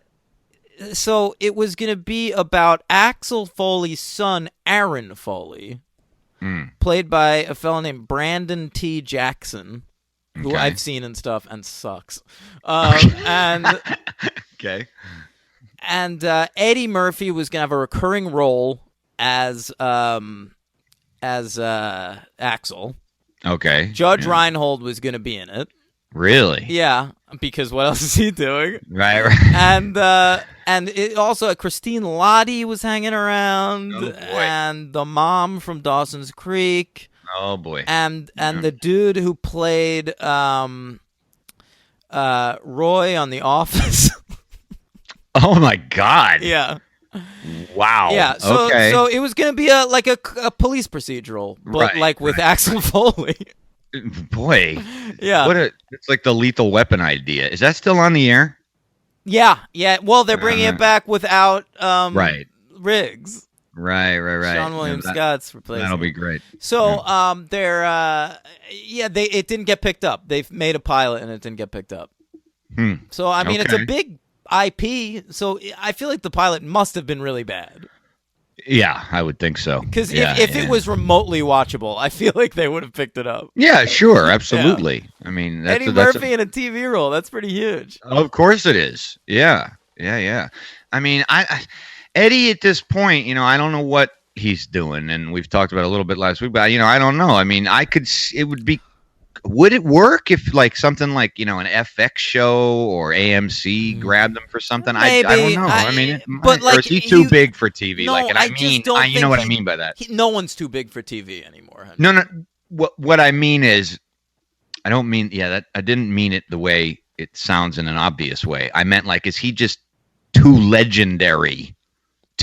so it was going to be about Axel Foley's son, Aaron Foley, played by a fellow named Brandon T. Jackson, who Okay. I've seen and stuff and sucks. And Okay. Eddie Murphy was going to have a recurring role as Axel. Okay. Judge Reinhold was going to be in it. Really? Yeah, because what else is he doing? Right. Right. And it also Christine Lottie was hanging around, Oh boy. and the mom from Dawson's Creek, Oh boy. and Yeah. the dude who played Roy on The Office. Oh my God. Yeah. Wow. Yeah, so okay. so it was gonna be a police procedural, but Right, like with Axel Foley. Boy. Yeah, It's like the Lethal Weapon idea. Is that still on the air? yeah. Well, they're bringing it back without Right. Riggs. Right. Sean William Scott's replacing. That'll be great. So it didn't get picked up. They've made a pilot and it didn't get picked up. So I mean, it's a Okay. big IP. So I feel like the pilot must have been really bad. Yeah, I would think so. Because Yeah, if yeah. it was remotely watchable, I feel like they would have picked it up. Yeah, sure, absolutely. I mean, Eddie Murphy in a TV role, that's pretty huge. Of course it is. Yeah. I mean, Eddie at this point, I don't know what he's doing, and we've talked about it a little bit last week, but I don't know. I mean, would it work if like something like an FX show or AMC grabbed him for something? Maybe. I don't know. I mean, but or like is he too big for TV? No, like, and I just don't you know what think I mean by that. no one's too big for TV anymore. Henry. No. What I mean is, I don't mean I didn't mean it the way it sounds in an obvious way. I meant like, is he just too legendary?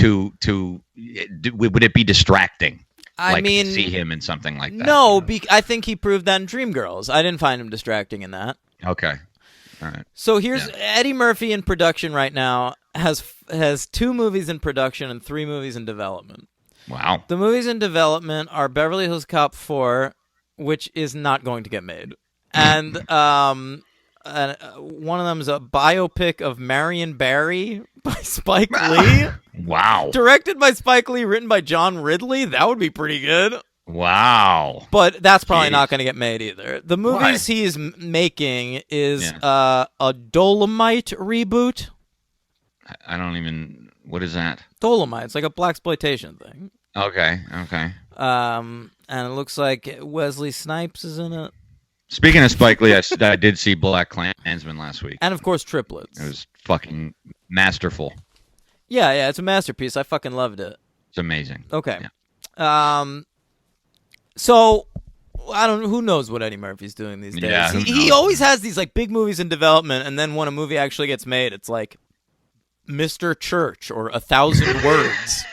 Would it be distracting? I mean, to see him in something like that. No, I think he proved that in Dreamgirls. I didn't find him distracting in that. Okay. All right. So here's Eddie Murphy in production right now has 2 movies in production and 3 movies in development. Wow. The movies in development are Beverly Hills Cop 4, which is not going to get made, and one of them is a biopic of Marion Barry by Spike Lee. Wow. Directed by Spike Lee, written by John Ridley. That would be pretty good. Wow. But that's probably not going to get made either. The movies Why? he is making is a Dolomite reboot. I don't even. What is that? Dolomite. It's like a blaxploitation thing. Okay. And it looks like Wesley Snipes is in it. Speaking of Spike Lee, I did see Black Klansman last week. And of course, Triplets. It was fucking masterful. Yeah, it's a masterpiece. I fucking loved it. It's amazing. Okay. Yeah. So I don't know. Who knows what Eddie Murphy's doing these days? Yeah, He always has these like big movies in development, and then when a movie actually gets made, it's like Mr. Church or 1,000 Words.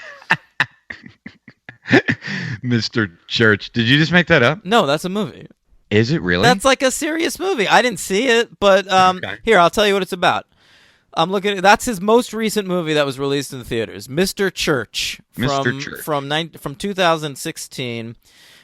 Mr. Church. Did you just make that up? No, that's a movie. Is it really? That's like a serious movie. I didn't see it, but Okay. Here, I'll tell you what it's about. I'm looking. That's his most recent movie that was released in the theaters, Mr. Church, from 2016.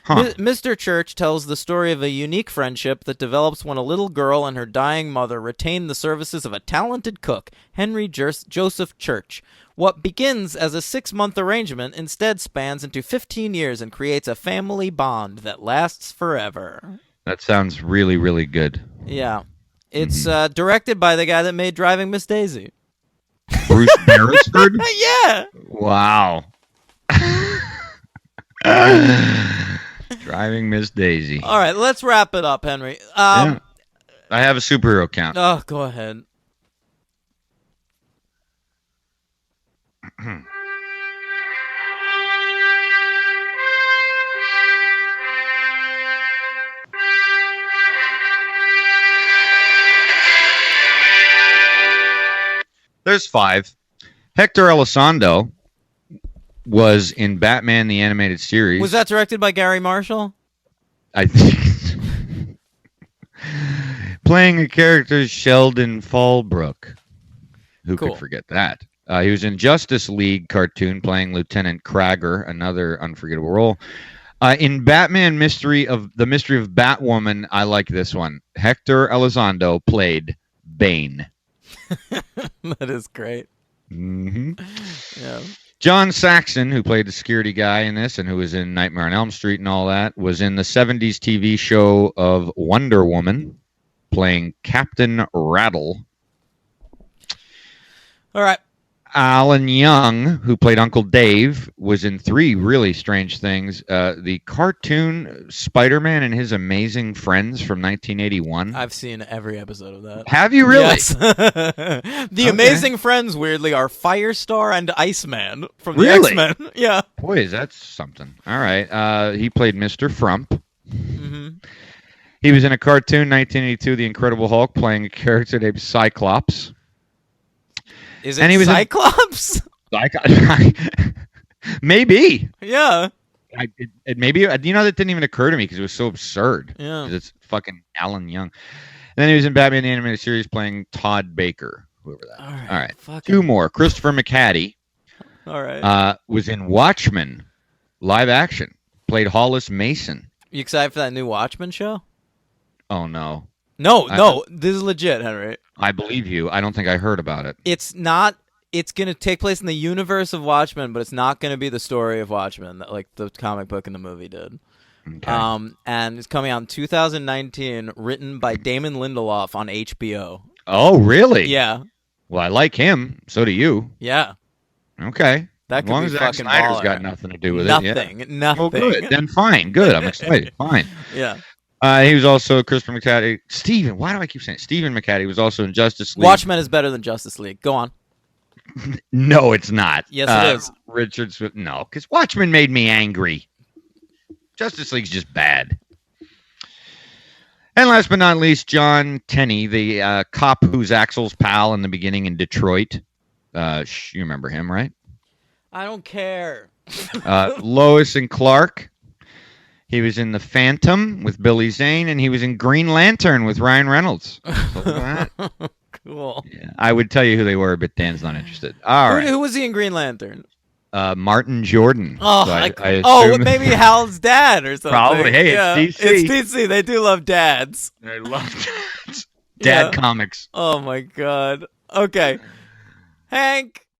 Huh. Mr. Church tells the story of a unique friendship that develops when a little girl and her dying mother retain the services of a talented cook, Henry Joseph Church. What begins as a 6-month arrangement instead spans into 15 years and creates a family bond that lasts forever. That sounds really, really good. Yeah. It's directed by the guy that made Driving Miss Daisy. Bruce Beresford? Yeah. Wow. Driving Miss Daisy. All right, let's wrap it up, Henry. Yeah. I have a superhero count. Oh, go ahead. There's 5. Hector Elizondo was in Batman the Animated Series. Was that directed by Gary Marshall? I think. Playing a character Sheldon Fallbrook. Who Cool. could forget that? He was in Justice League cartoon playing Lieutenant Kragger, another unforgettable role. In Batman the Mystery of Batwoman, I like this one. Hector Elizondo played Bane. That is great. Mm-hmm. Yeah. John Saxon, who played the security guy in this and who was in Nightmare on Elm Street and all that, was in the 70s TV show of Wonder Woman, playing Captain Rattle. All right. Alan Young, who played Uncle Dave, was in 3 really strange things. The cartoon Spider-Man and His Amazing Friends from 1981. I've seen every episode of that. Have you really? Yes. The Amazing Friends, weirdly, are Firestar and Iceman from the Really? X-Men. Yeah. Boy, that's something. All right. He played Mr. Frump. Mm-hmm. He was in a cartoon, 1982, The Incredible Hulk, playing a character named Cyclops. Is it Cyclops? Maybe. Yeah. Maybe that didn't even occur to me because it was so absurd. Yeah. Because it's fucking Alan Young. And then he was in Batman the Animated Series playing Todd Baker, whoever that. All right. Fucking... 2 more. Christopher McCaddy. All right. Was in Watchmen, live action. Played Hollis Mason. You excited for that new Watchmen show? Oh no. No, this is legit, Henry. I believe you. I don't think I heard about it. It's not. It's going to take place in the universe of Watchmen, but it's not going to be the story of Watchmen that like the comic book and the movie did. Okay. And it's coming out in 2019, written by Damon Lindelof on HBO. Oh, really? Yeah. Well, I like him. So do you. Yeah. Okay. That as long as Zack Snyder's got nothing to do with it. Nothing. Well, good. Then fine. Good. I'm excited. Fine. Yeah. He was also Christopher McCaddy. Stephen. Why do I keep saying Stephen McCaddy was also in Justice League. Watchmen is better than Justice League. Go on. No, it's not. Yes, it is. Richard Swift. No, because Watchmen made me angry. Justice League's just bad. And last but not least, John Tenney, the cop who's Axel's pal in the beginning in Detroit. You remember him, right? I don't care. Lois and Clark. He was in The Phantom with Billy Zane, and he was in Green Lantern with Ryan Reynolds. Cool. Yeah, I would tell you who they were, but Dan's not interested. All right. Who was he in Green Lantern? Martin Jordan. Oh, so I assume... maybe Hal's dad or something. Probably. Hey, yeah. it's DC. It's DC. They do love dads. I love dads. Dad comics. Oh, my God. Okay. Hank.